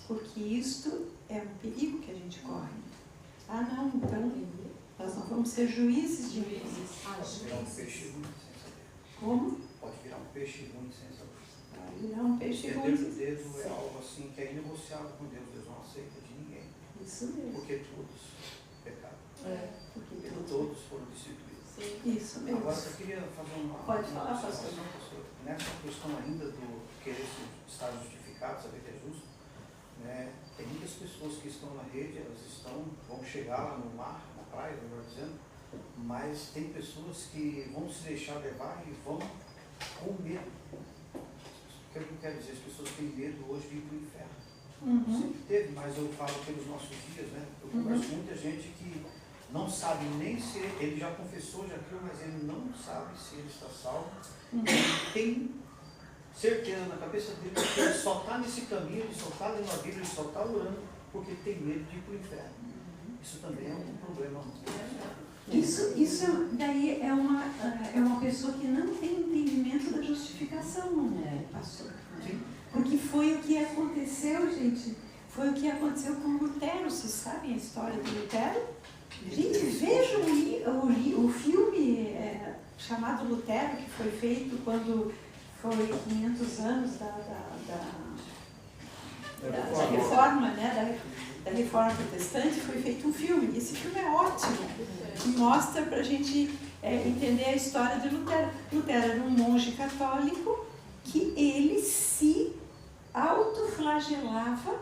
porque isto é um perigo que a gente corre. Ah, não, então nós não vamos ser juízes de ninguém. Pode virar um peixe ruim sem saber. Como? Pode virar um peixe ruim sem saber. Vai virar um peixe Porque ruim. dedo é algo assim que é inegociável com Deus. Deus não aceita de ninguém. Isso mesmo. Porque todos pecaram. Porque Todos foram destituídos. isso mesmo. Agora, eu queria fazer uma Pode falar, observação, pastor. Nessa questão ainda do querer estar justificado, saber que é justo, né? Tem muitas pessoas que estão na rede, elas vão chegar lá no mar, na praia, melhor dizendo, mas tem pessoas que vão se deixar levar e vão com medo. O que eu quero dizer? As pessoas têm medo hoje de ir para o inferno. Sempre teve, mas eu falo pelos nossos dias, né? Eu converso com muita gente que não sabe nem se ele já confessou, já criou, mas ele não sabe se ele está salvo. Ele tem certeza na cabeça dele que ele só está nesse caminho, ele só está lendo a Bíblia, ele só está orando porque ele tem medo de ir para o inferno. Isso também é um problema. Isso daí é uma pessoa que não tem entendimento da justificação, pastor. Sim. Porque foi o que aconteceu, gente. Foi o que aconteceu com Lutero. Vocês sabem a história de Lutero? Gente, vejam o filme chamado Lutero, que foi feito quando foi 500 anos da reforma, né? Da reforma protestante, foi feito um filme. Esse filme é ótimo, que mostra para a gente entender a história de Lutero. Lutero era um monge católico que ele se autoflagelava,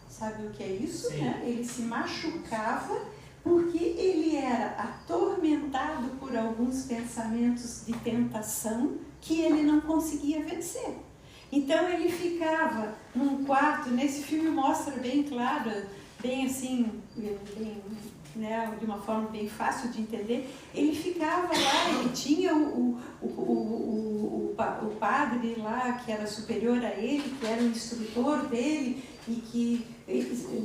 sabe o que é isso? Né? Ele se machucava porque ele era atormentado por alguns pensamentos de tentação que ele não conseguia vencer. Então ele ficava num quarto, nesse filme mostra bem claro, bem assim, bem, né, de uma forma bem fácil de entender. Ele ficava lá, ele tinha o padre lá, que era superior a ele, que era o instrutor dele e que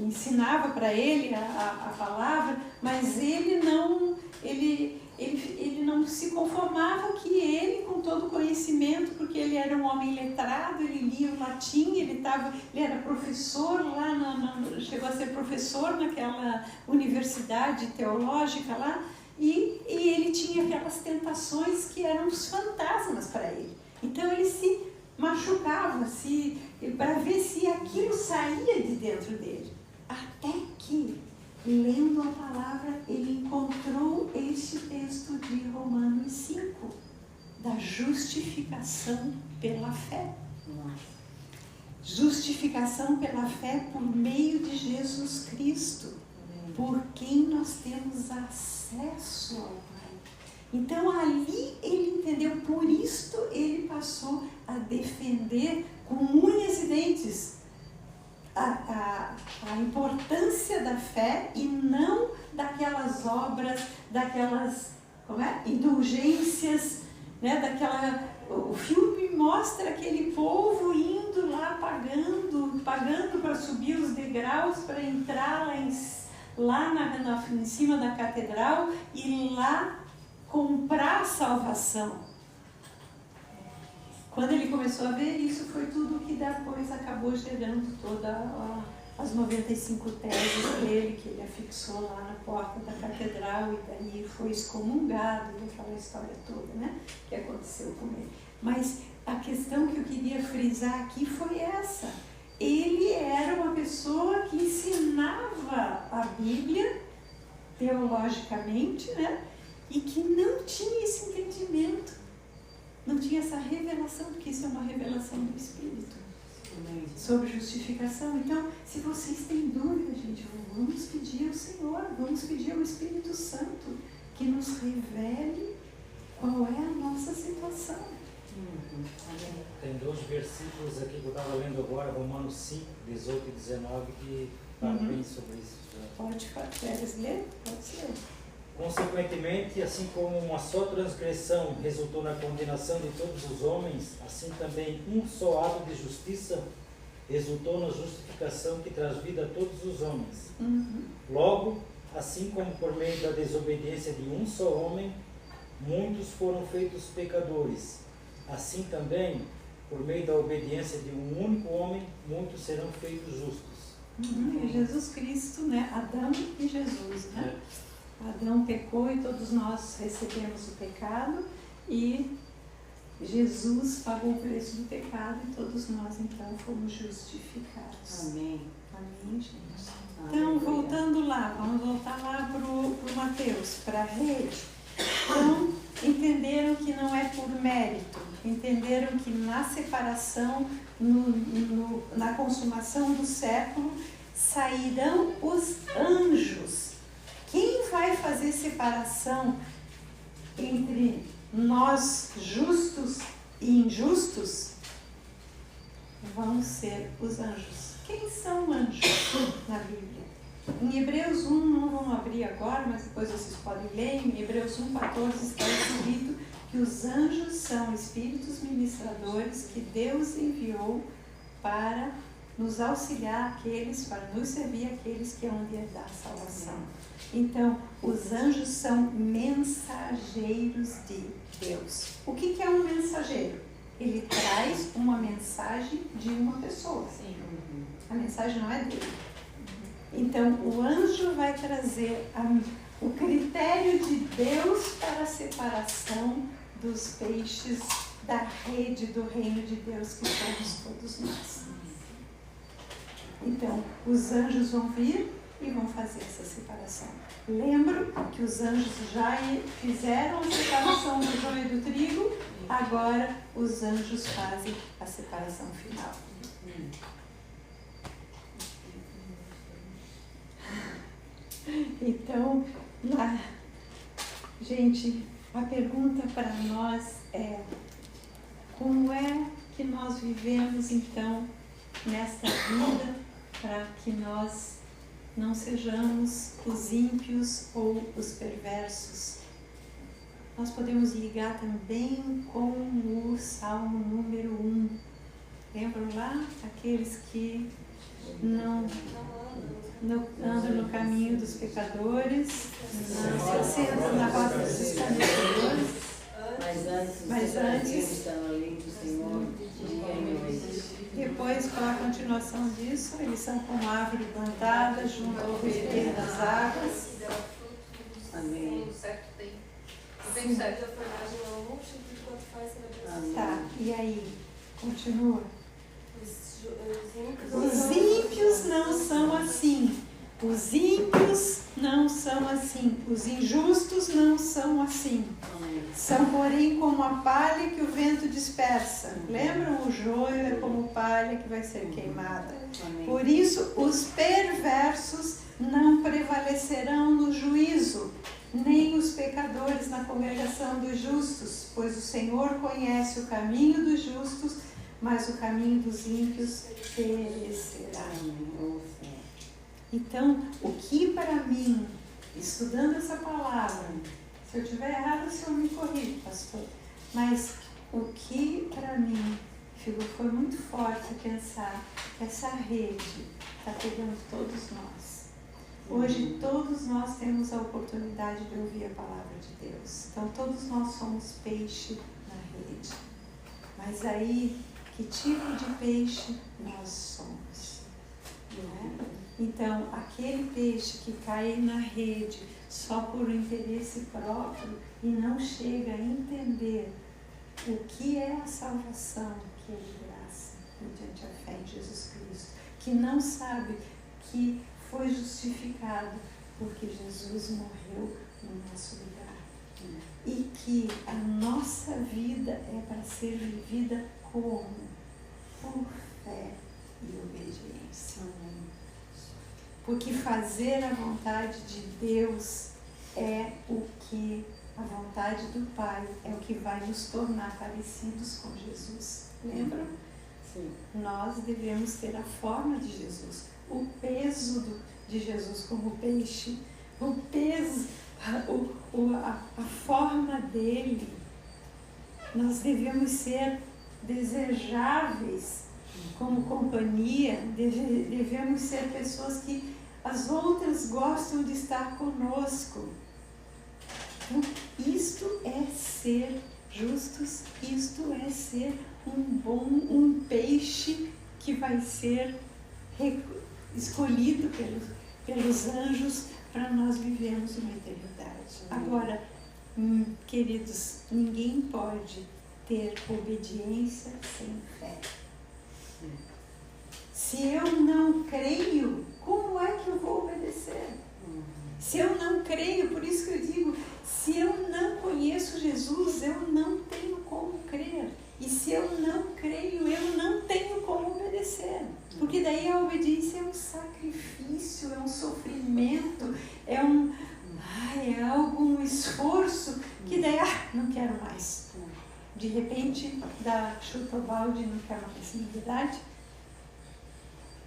ensinava para ele a palavra, mas ele não se conformava que ele, com todo o conhecimento, porque ele era um homem letrado, ele lia o latim, ele era professor lá, chegou a ser professor naquela universidade teológica lá, e ele tinha aquelas tentações que eram os fantasmas para ele. Então ele se machucava para ver se aquilo saía de dentro dele. Até que, lendo a palavra, ele encontrou este texto de Romanos 5, da justificação pela fé. Justificação pela fé por meio de Jesus Cristo, por quem nós temos acesso ao Pai. Então ali ele entendeu, por isto ele passou a defender com unhas e dentes a importância da fé e não daquelas obras, daquelas indulgências, né? O filme mostra aquele povo indo lá pagando para subir os degraus, para entrar lá em cima da catedral e lá comprar salvação. Quando ele começou a ver isso, foi tudo que depois acabou gerando todas as 95 teses dele, que ele afixou lá na porta da catedral, e daí foi excomungado, e aquela história toda, né, que aconteceu com ele. Mas a questão que eu queria frisar aqui foi essa. Ele era uma pessoa que ensinava a Bíblia teologicamente, né, e que não tinha esse entendimento, não tinha essa revelação, porque isso é uma revelação do Espírito sobre justificação. Então, se vocês têm dúvida, gente, vamos pedir ao Senhor, vamos pedir ao Espírito Santo que nos revele qual é a nossa situação. Tem 2 versículos aqui que eu estava lendo agora, Romanos 5, 18 e 19, que falam bem sobre isso. Pode ler? Pode ser. Consequentemente, assim como uma só transgressão resultou na condenação de todos os homens, assim também um só ato de justiça resultou na justificação que traz vida a todos os homens. Logo, assim como por meio da desobediência de um só homem, muitos foram feitos pecadores, assim também, por meio da obediência de um único homem, muitos serão feitos justos. Jesus Cristo, né? Adão e Jesus, né? Adão pecou e todos nós recebemos o pecado, e Jesus pagou o preço do pecado e todos nós então fomos justificados. Amém. Amém, gente. Então, voltando lá, vamos voltar lá para o Mateus, para a rede. Então, entenderam que não é por mérito, entenderam que na separação, na consumação do século, sairão os anjos. Quem vai fazer separação entre nós justos e injustos vão ser os anjos. Quem são anjos na Bíblia? Em Hebreus 1, não vamos abrir agora, mas depois vocês podem ler, em Hebreus 1,14 está escrito que os anjos são espíritos ministradores que Deus enviou para nos auxiliar para nos servir aqueles que hão de herdar a salvação. Então, os anjos são mensageiros de Deus. O que é um mensageiro? Ele traz uma mensagem de uma pessoa. A mensagem não é dele. Então, o anjo vai trazer o critério de Deus para a separação dos peixes da rede do reino de Deus que somos todos nós. Então, os anjos vão vir e vão fazer essa separação. Lembro que os anjos já fizeram a separação do joio e do trigo, agora os anjos fazem a separação final. Então, gente, a pergunta para nós é: como é que nós vivemos então nesta vida, para que nós não sejamos os ímpios ou os perversos. Nós podemos ligar também com o Salmo número 1. Lembram lá? Aqueles que não andam no caminho dos pecadores, não se sentam na roda dos escarnecedores. Mas antes está na lei do Senhor, depois, para a continuação disso, eles são como árvore plantada junto ao verter das águas. Amém. Certo tempo. Tem certo. A fornagem não murcha, enquanto faz celebração. Tá, e aí? Continua. Os ímpios não são assim. Os ímpios não são assim. Os injustos não são assim. São, porém, como a palha que o vento dispersa. Lembram? O joio é como palha que vai ser queimada. Por isso, os perversos não prevalecerão no juízo, nem os pecadores na congregação dos justos, pois o Senhor conhece o caminho dos justos, mas o caminho dos ímpios perecerá. Então, o que para mim, estudando essa palavra, se eu estiver errado, o senhor me corrige, pastor, mas o que para mim foi muito forte pensar que essa rede está pegando todos nós. Hoje todos nós temos a oportunidade de ouvir a palavra de Deus. Então todos nós somos peixe na rede. Mas aí, que tipo de peixe nós somos? Não é? Então, aquele peixe que cai na rede só por interesse próprio e não chega a entender o que é a salvação, que é de graça, mediante a fé em Jesus Cristo, que não sabe que foi justificado porque Jesus morreu no nosso lugar. E que a nossa vida é para ser vivida como? Por fé e obediência. Porque fazer a vontade de Deus é o que a vontade do Pai, é o que vai nos tornar parecidos com Jesus. Lembram? Sim. Nós devemos ter a forma de Jesus, o peso de Jesus como peixe, o peso, a forma dele. Nós devemos ser desejáveis como companhia, devemos ser pessoas que as outras gostam de estar conosco. Então, isto é ser justos, isto é ser um peixe que vai ser escolhido pelos anjos para nós vivermos uma eternidade. Agora, queridos, ninguém pode ter obediência sem fé. Se eu não creio, como é que eu vou obedecer? Se eu não creio, por isso que eu digo, se eu não conheço Jesus, eu não tenho como crer. E se eu não creio, eu não tenho como obedecer. Porque daí a obediência é um sacrifício, é um sofrimento, é um esforço que daí, não quero mais. De repente, dá chuta o balde e não quero mais, não é verdade?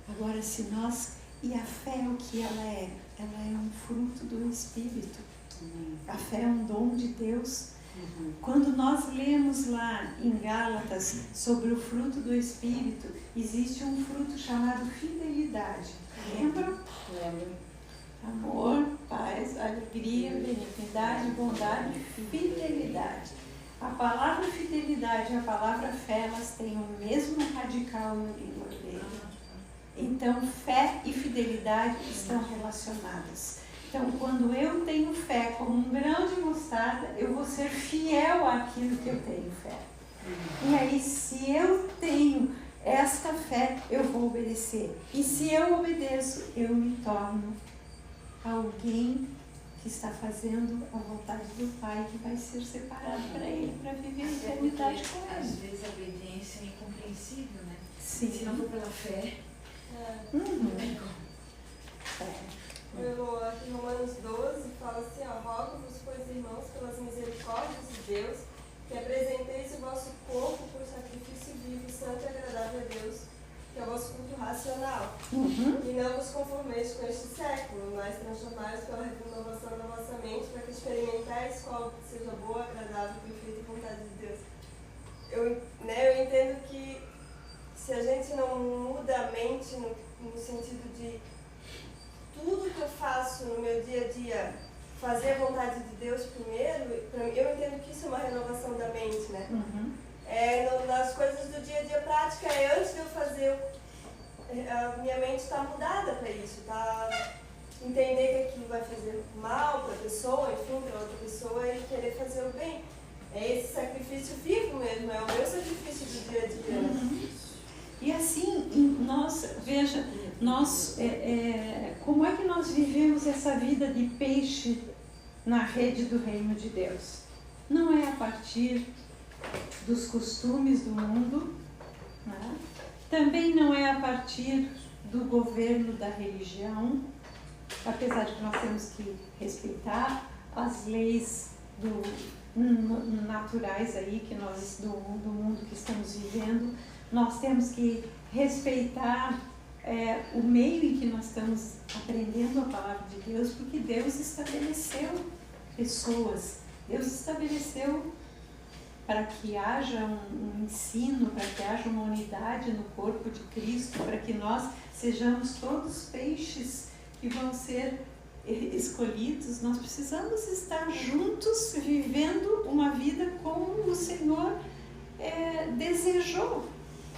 Agora, se nós... E a fé, o que ela é? Ela é um fruto do Espírito. A fé é um dom de Deus. Quando nós lemos lá em Gálatas sobre o fruto do Espírito, existe um fruto chamado fidelidade. Lembram? Lembro. Amor, paz, alegria, benignidade, bondade, fidelidade. A palavra fidelidade e a palavra fé, elas têm o mesmo radical na língua grega. Então, fé e fidelidade estão relacionadas. Então, quando eu tenho fé como um grão de mostarda, eu vou ser fiel àquilo que eu tenho fé. E aí, se eu tenho esta fé, eu vou obedecer. E se eu obedeço, eu me torno alguém que está fazendo a vontade do Pai, que vai ser separado para Ele, para viver a eternidade com Ele. Às vezes a obediência é incompreensível, né? Sim. Se não for pela fé, Uhum. não tem como. Aqui em Romanos 12 fala assim, rogo-vos, pois, irmãos, pelas misericórdias de Deus, que apresenteis o vosso corpo por sacrifício vivo, santo E não vos conformeis com este século, mas transformais pela renovação da vossa mente, para que experimentais qual seja boa, agradável e perfeita vontade de Deus. Eu entendo que se a gente não muda a mente no sentido de tudo que eu faço no meu dia a dia, fazer a vontade de Deus primeiro, eu entendo que isso é uma renovação da mente, né? Nas coisas do dia a dia prática, antes de eu fazer, a minha mente está mudada para isso, tá? Entender que aquilo vai fazer mal para a pessoa, enfim, para outra pessoa, e querer fazer o bem. É esse sacrifício vivo mesmo, é o meu sacrifício do dia a dia. E assim, veja, como é que nós vivemos essa vida de peixe na rede do reino de Deus? Não é a partir dos costumes do mundo, né? Também não é a partir do governo da religião, apesar de que nós temos que respeitar as leis naturais aí que nós do mundo que estamos vivendo. Nós temos que respeitar o meio em que nós estamos aprendendo a palavra de Deus, porque Deus estabeleceu pessoas, Deus estabeleceu para que haja um ensino, para que haja uma unidade no corpo de Cristo, para que nós sejamos todos peixes que vão ser escolhidos. Nós precisamos estar juntos, vivendo uma vida como o Senhor desejou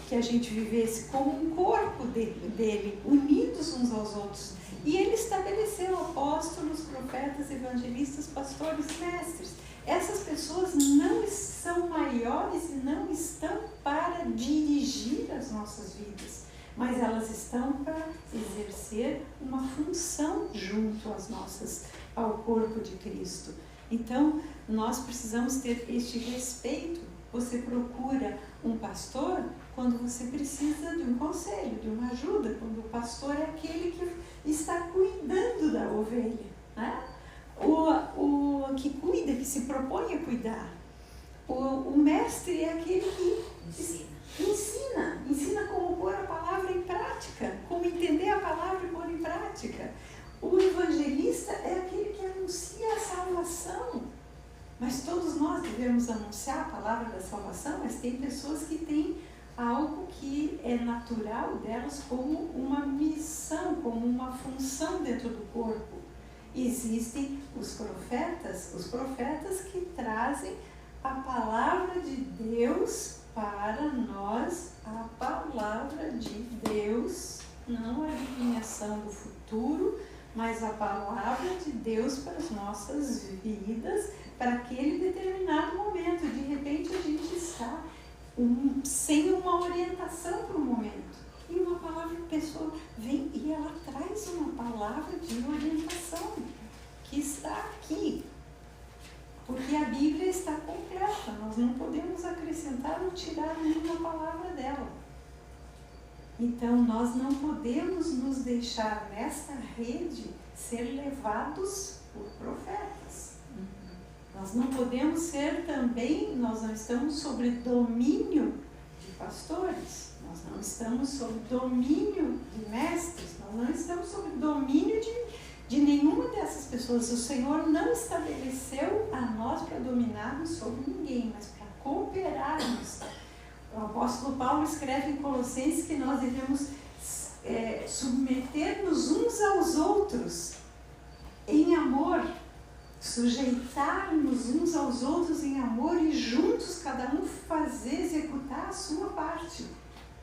que a gente vivesse, como um corpo dele, unidos uns aos outros. E ele estabeleceu apóstolos, profetas, evangelistas, pastores, mestres. Essas pessoas não são maiores e não estão para dirigir as nossas vidas, mas elas estão para exercer uma função junto ao corpo de Cristo. Então, nós precisamos ter este respeito. Você procura um pastor quando você precisa de um conselho, de uma ajuda, quando o pastor é aquele que está cuidando da ovelha, né? O que cuida, que se propõe a cuidar. O mestre é aquele que ensina como pôr a palavra em prática, como entender a palavra e pôr em prática. O evangelista é aquele que anuncia a salvação. Mas todos nós devemos anunciar a palavra da salvação, mas tem pessoas que têm algo que é natural delas como uma missão, como uma função dentro do corpo. Existem os profetas que trazem a palavra de Deus para nós, a palavra de Deus, não a adivinhação do futuro, mas a palavra de Deus para as nossas vidas, para aquele determinado momento. De repente a gente está sem uma orientação para o momento. E uma palavra, a pessoa vem e ela traz uma palavra de orientação que está aqui. Porque a Bíblia está completa, nós não podemos acrescentar ou tirar nenhuma palavra dela. Então nós não podemos nos deixar nessa rede ser levados por profetas. Nós não podemos ser também, nós não estamos sob domínio de pastores, nós não estamos sob domínio de mestres, nós não estamos sob domínio de nenhuma dessas pessoas. O Senhor não estabeleceu a nós para dominarmos sobre ninguém, mas para cooperarmos. O apóstolo Paulo escreve em Colossenses que nós devemos submeter-nos uns aos outros em amor, sujeitar-nos uns aos outros em amor e juntos cada um executar a sua parte.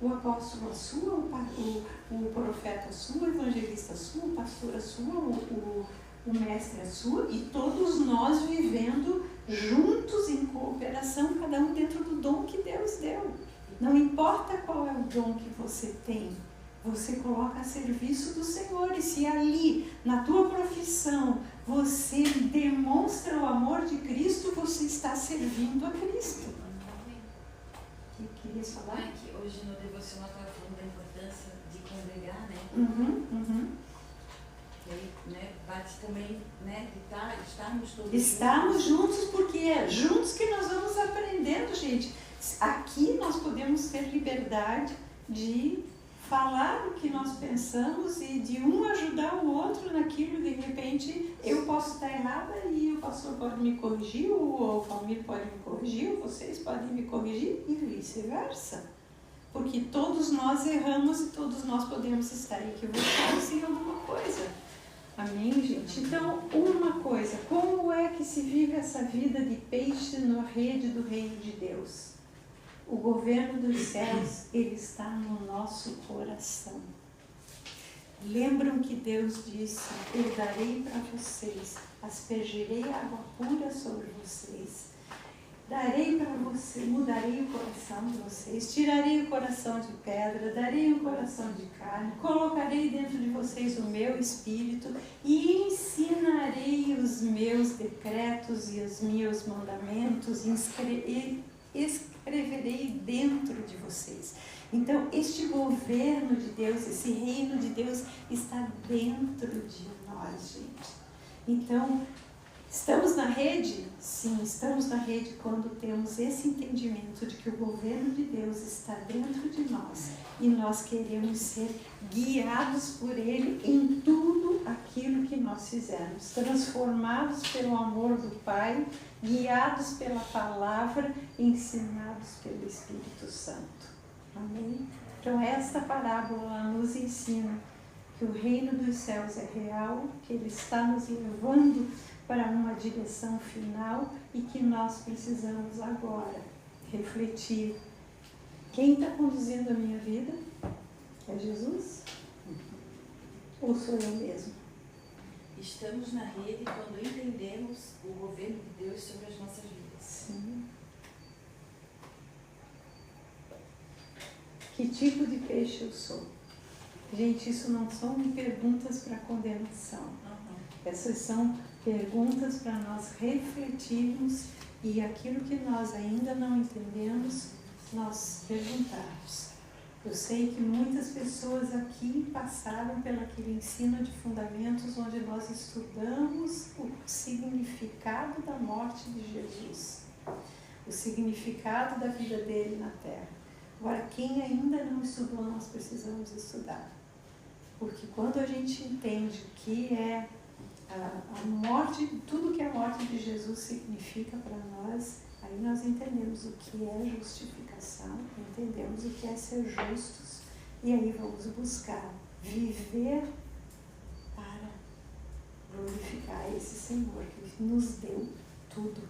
O apóstolo a sua, o profeta a sua, o evangelista a sua, o pastor a sua, o mestre a sua, e todos nós vivendo juntos em cooperação, cada um dentro do dom que Deus deu. Não importa qual é o dom que você tem, você coloca a serviço do Senhor. E se ali, na tua profissão, você demonstra o amor de Cristo, você está servindo a Cristo. O que queria falar? É que hoje no devocional estava falando da importância de congregar, né? E aí, né, bate também, né, de estarmos todos Estamos juntos, porque é juntos que nós vamos aprendendo, gente. Aqui nós podemos ter liberdade de falar o que nós pensamos e de um ajudar o outro naquilo. De repente eu posso estar errada e o pastor pode me corrigir, ou o Valmir pode me corrigir, ou vocês podem me corrigir, e vice-versa. Porque todos nós erramos e todos nós podemos estar equivocados em alguma coisa. Amém, gente? Então, uma coisa, como é que se vive essa vida de peixe na rede do reino de Deus? O governo dos céus, ele está no nosso coração. Lembram que Deus disse: eu darei para vocês, aspergirei água pura sobre vocês, darei para você, mudarei o coração de vocês, tirarei o coração de pedra, darei um coração de carne, colocarei dentro de vocês o meu espírito e ensinarei os meus decretos e os meus mandamentos, e escreverei dentro de vocês. Então, este governo de Deus, esse reino de Deus está dentro de nós, gente. Então, estamos na rede? Sim, estamos na rede quando temos esse entendimento de que o governo de Deus está dentro de nós e nós queremos ser guiados por Ele em tudo aquilo que nós fizermos, transformados pelo amor do Pai, guiados pela palavra, ensinados pelo Espírito Santo. Amém? Então esta parábola nos ensina que o reino dos céus é real, que Ele está nos levando para uma direção final e que nós precisamos agora refletir. Quem está conduzindo a minha vida? É Jesus? Ou sou eu mesmo? Estamos na rede quando entendemos o governo de Deus sobre as nossas vidas. Sim. Que tipo de peixe eu sou? Gente, isso não são perguntas para condenação. Essas são perguntas para nós refletirmos e aquilo que nós ainda não entendemos, nós perguntarmos. Eu sei que muitas pessoas aqui passaram pelo aquele ensino de fundamentos onde nós estudamos o significado da morte de Jesus, o significado da vida dele na Terra. Agora, quem ainda não estudou, nós precisamos estudar. Porque quando a gente entende o que é a morte, tudo que a morte de Jesus significa para nós, aí nós entendemos o que é justificação, entendemos o que é ser justos, e aí vamos buscar viver para glorificar esse Senhor que nos deu tudo.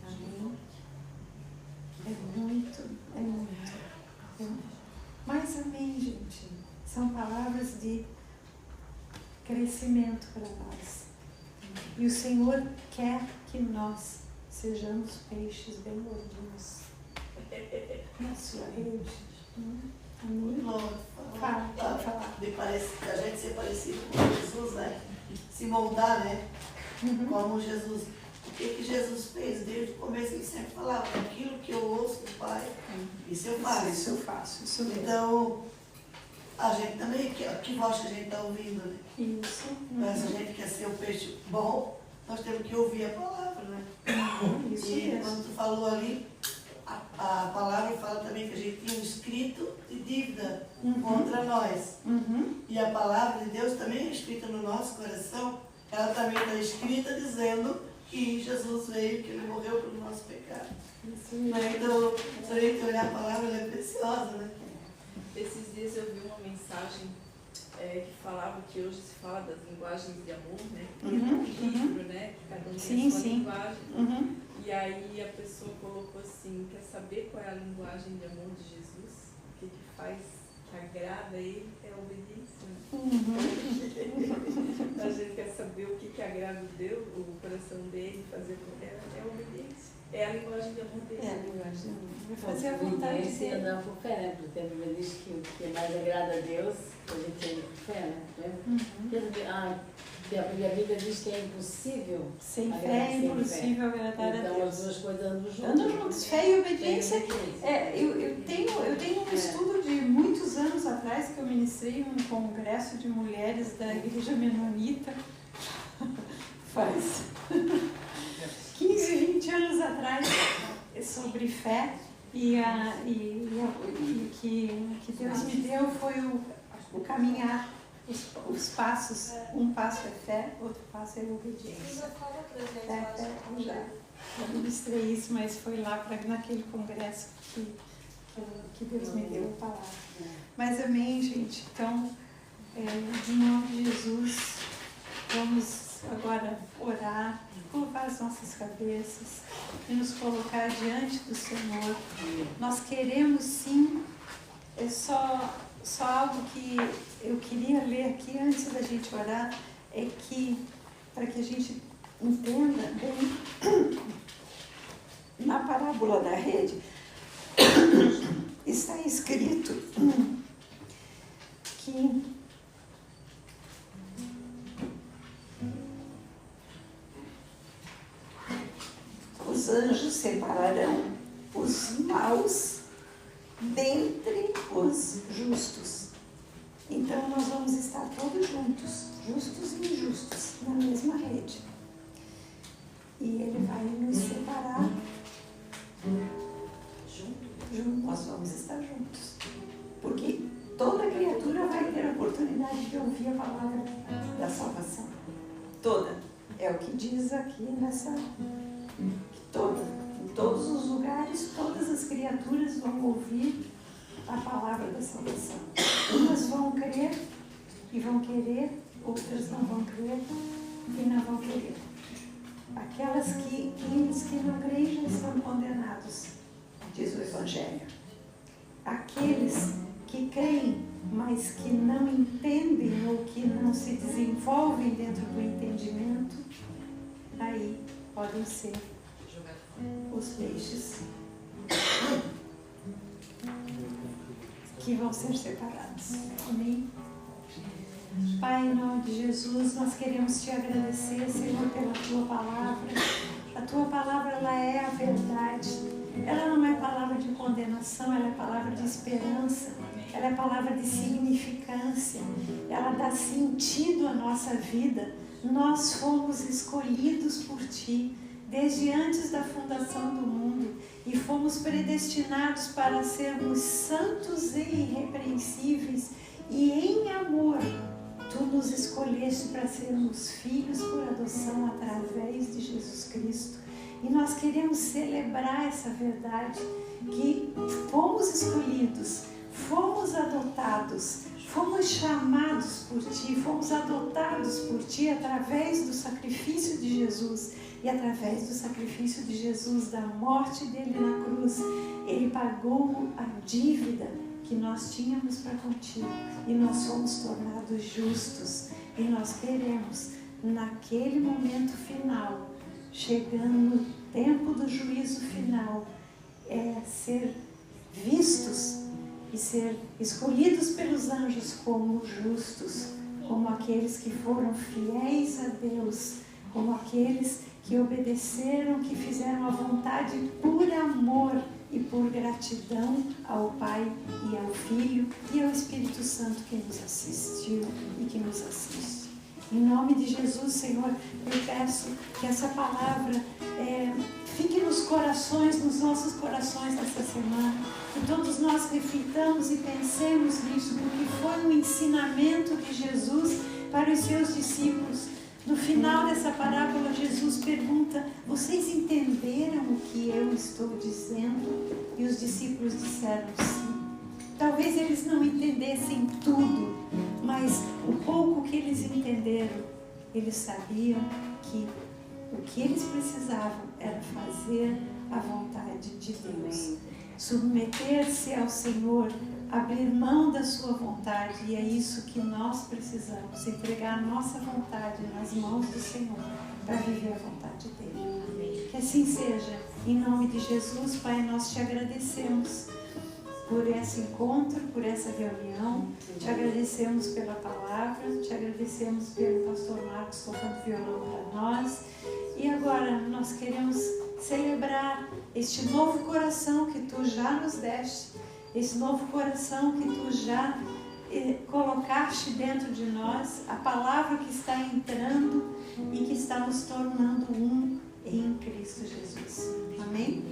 Amém? É muito. Mas amém, gente. São palavras de crescimento para nós. E o Senhor quer que nós sejamos peixes bem gordinhos na sua rede. Amém? Fala. Parece que a gente ser parecido com Jesus, né? Se moldar, né? Como Jesus. O que Jesus fez desde o começo? Ele sempre falava: aquilo que eu ouço do Pai, isso eu faço. Isso eu faço, isso mesmo. Então, a gente também, que voz que a gente está ouvindo, né? Isso. Mas se a gente quer ser um peixe bom, nós temos que ouvir a palavra, né? Isso e mesmo. quando tu falou ali, a palavra fala também que a gente tinha um escrito de dívida contra nós. E a palavra de Deus também é escrita no nosso coração. Ela também está escrita dizendo que Jesus veio, que Ele morreu pelo nosso pecado. Então, se a gente olhar a palavra, ela é preciosa, né? Esses dias eu vi uma mensagem que falava que hoje se fala das linguagens de amor, né? Tem um livro, né? Que cada um tem a sua linguagem. E aí a pessoa colocou assim: quer saber qual é a linguagem de amor de Jesus? O que faz, que agrada a Ele é a obediência. A gente quer saber o que agrada o coração dele, fazer é a obediência. É a linguagem de amor dele. É a linguagem de amor. Vai fazer a vontade de ser. Andar por fé, né? Porque a Bíblia diz que o que mais agrada a Deus, a gente anda por fé, né? Porque a Bíblia diz que é impossível. Sem fé é impossível agradar a Deus. Então as duas coisas andam juntas. Andam juntas, fé e obediência. Eu tenho um estudo de muitos anos atrás que eu ministrei em um congresso de mulheres da Igreja Menonita. Faz 15, 20 anos atrás, sobre fé. E que Deus me deu foi o caminhar, os passos. Um passo é fé, outro passo é obediência. Já ministrei isso, mas foi lá naquele congresso que Deus me deu a palavra. Mas amém, gente. Então, em nome de Jesus, vamos agora orar, curvar as nossas cabeças e nos colocar diante do Senhor. Nós queremos sim, é só algo que eu queria ler aqui antes da gente orar, é que, para que a gente entenda bem, na parábola da rede, está escrito que os anjos separarão os maus dentre os justos. Então nós vamos estar todos juntos, justos e injustos, na mesma rede. E Ele vai nos separar. Nós vamos estar juntos. Porque toda criatura vai ter a oportunidade de ouvir a palavra da salvação. Toda. É o que diz aqui nessa... Em todos os lugares, todas as criaturas vão ouvir a palavra da salvação. Umas vão crer e vão querer, outras não vão crer e não vão querer. Aqueles que não creem já estão condenados, diz o Evangelho. Aqueles que creem, mas que não entendem ou que não se desenvolvem dentro do entendimento, aí podem ser os peixes que vão ser separados. Amém? Pai, em nome de Jesus, nós queremos te agradecer, Senhor, pela tua palavra. A tua palavra, ela é a verdade. Ela não é palavra de condenação, ela é palavra de esperança. Ela é palavra de significância. Ela dá sentido à nossa vida. Nós fomos escolhidos por ti desde antes da fundação do mundo e fomos predestinados para sermos santos e irrepreensíveis, e em amor tu nos escolheste para sermos filhos por adoção através de Jesus Cristo. E nós queremos celebrar essa verdade, que fomos escolhidos, fomos adotados, fomos chamados por ti, fomos adotados por ti através do sacrifício de Jesus. E através do sacrifício de Jesus, da morte dele na cruz, ele pagou a dívida que nós tínhamos para contigo. E nós fomos tornados justos. E nós queremos, naquele momento final, chegando no tempo do juízo final, ser vistos e ser escolhidos pelos anjos como justos, como aqueles que foram fiéis a Deus, como aqueles que obedeceram, que fizeram a vontade por amor e por gratidão ao Pai e ao Filho e ao Espírito Santo que nos assistiu e que nos assiste. Em nome de Jesus, Senhor, eu peço que essa palavra fique nos corações, nos nossos corações nessa semana, que todos nós reflitamos e pensemos nisso, porque foi um ensinamento de Jesus para os seus discípulos. No final dessa parábola, Jesus pergunta: vocês entenderam o que eu estou dizendo? E os discípulos disseram sim. Talvez eles não entendessem tudo, mas o pouco que eles entenderam, eles sabiam que o que eles precisavam era fazer a vontade de Deus. Submeter-se ao Senhor, abrir mão da sua vontade, e é isso que nós precisamos, entregar a nossa vontade nas mãos do Senhor para viver a vontade dele. Amém. Que assim seja. Em nome de Jesus, Pai, nós te agradecemos por esse encontro, por essa reunião, te agradecemos pela palavra, te agradecemos pelo pastor Marcos tocando violão para nós, e agora nós queremos celebrar este novo coração que tu já nos deste, esse novo coração que tu já colocaste dentro de nós, a palavra que está entrando e que está nos tornando um em Cristo Jesus. Amém?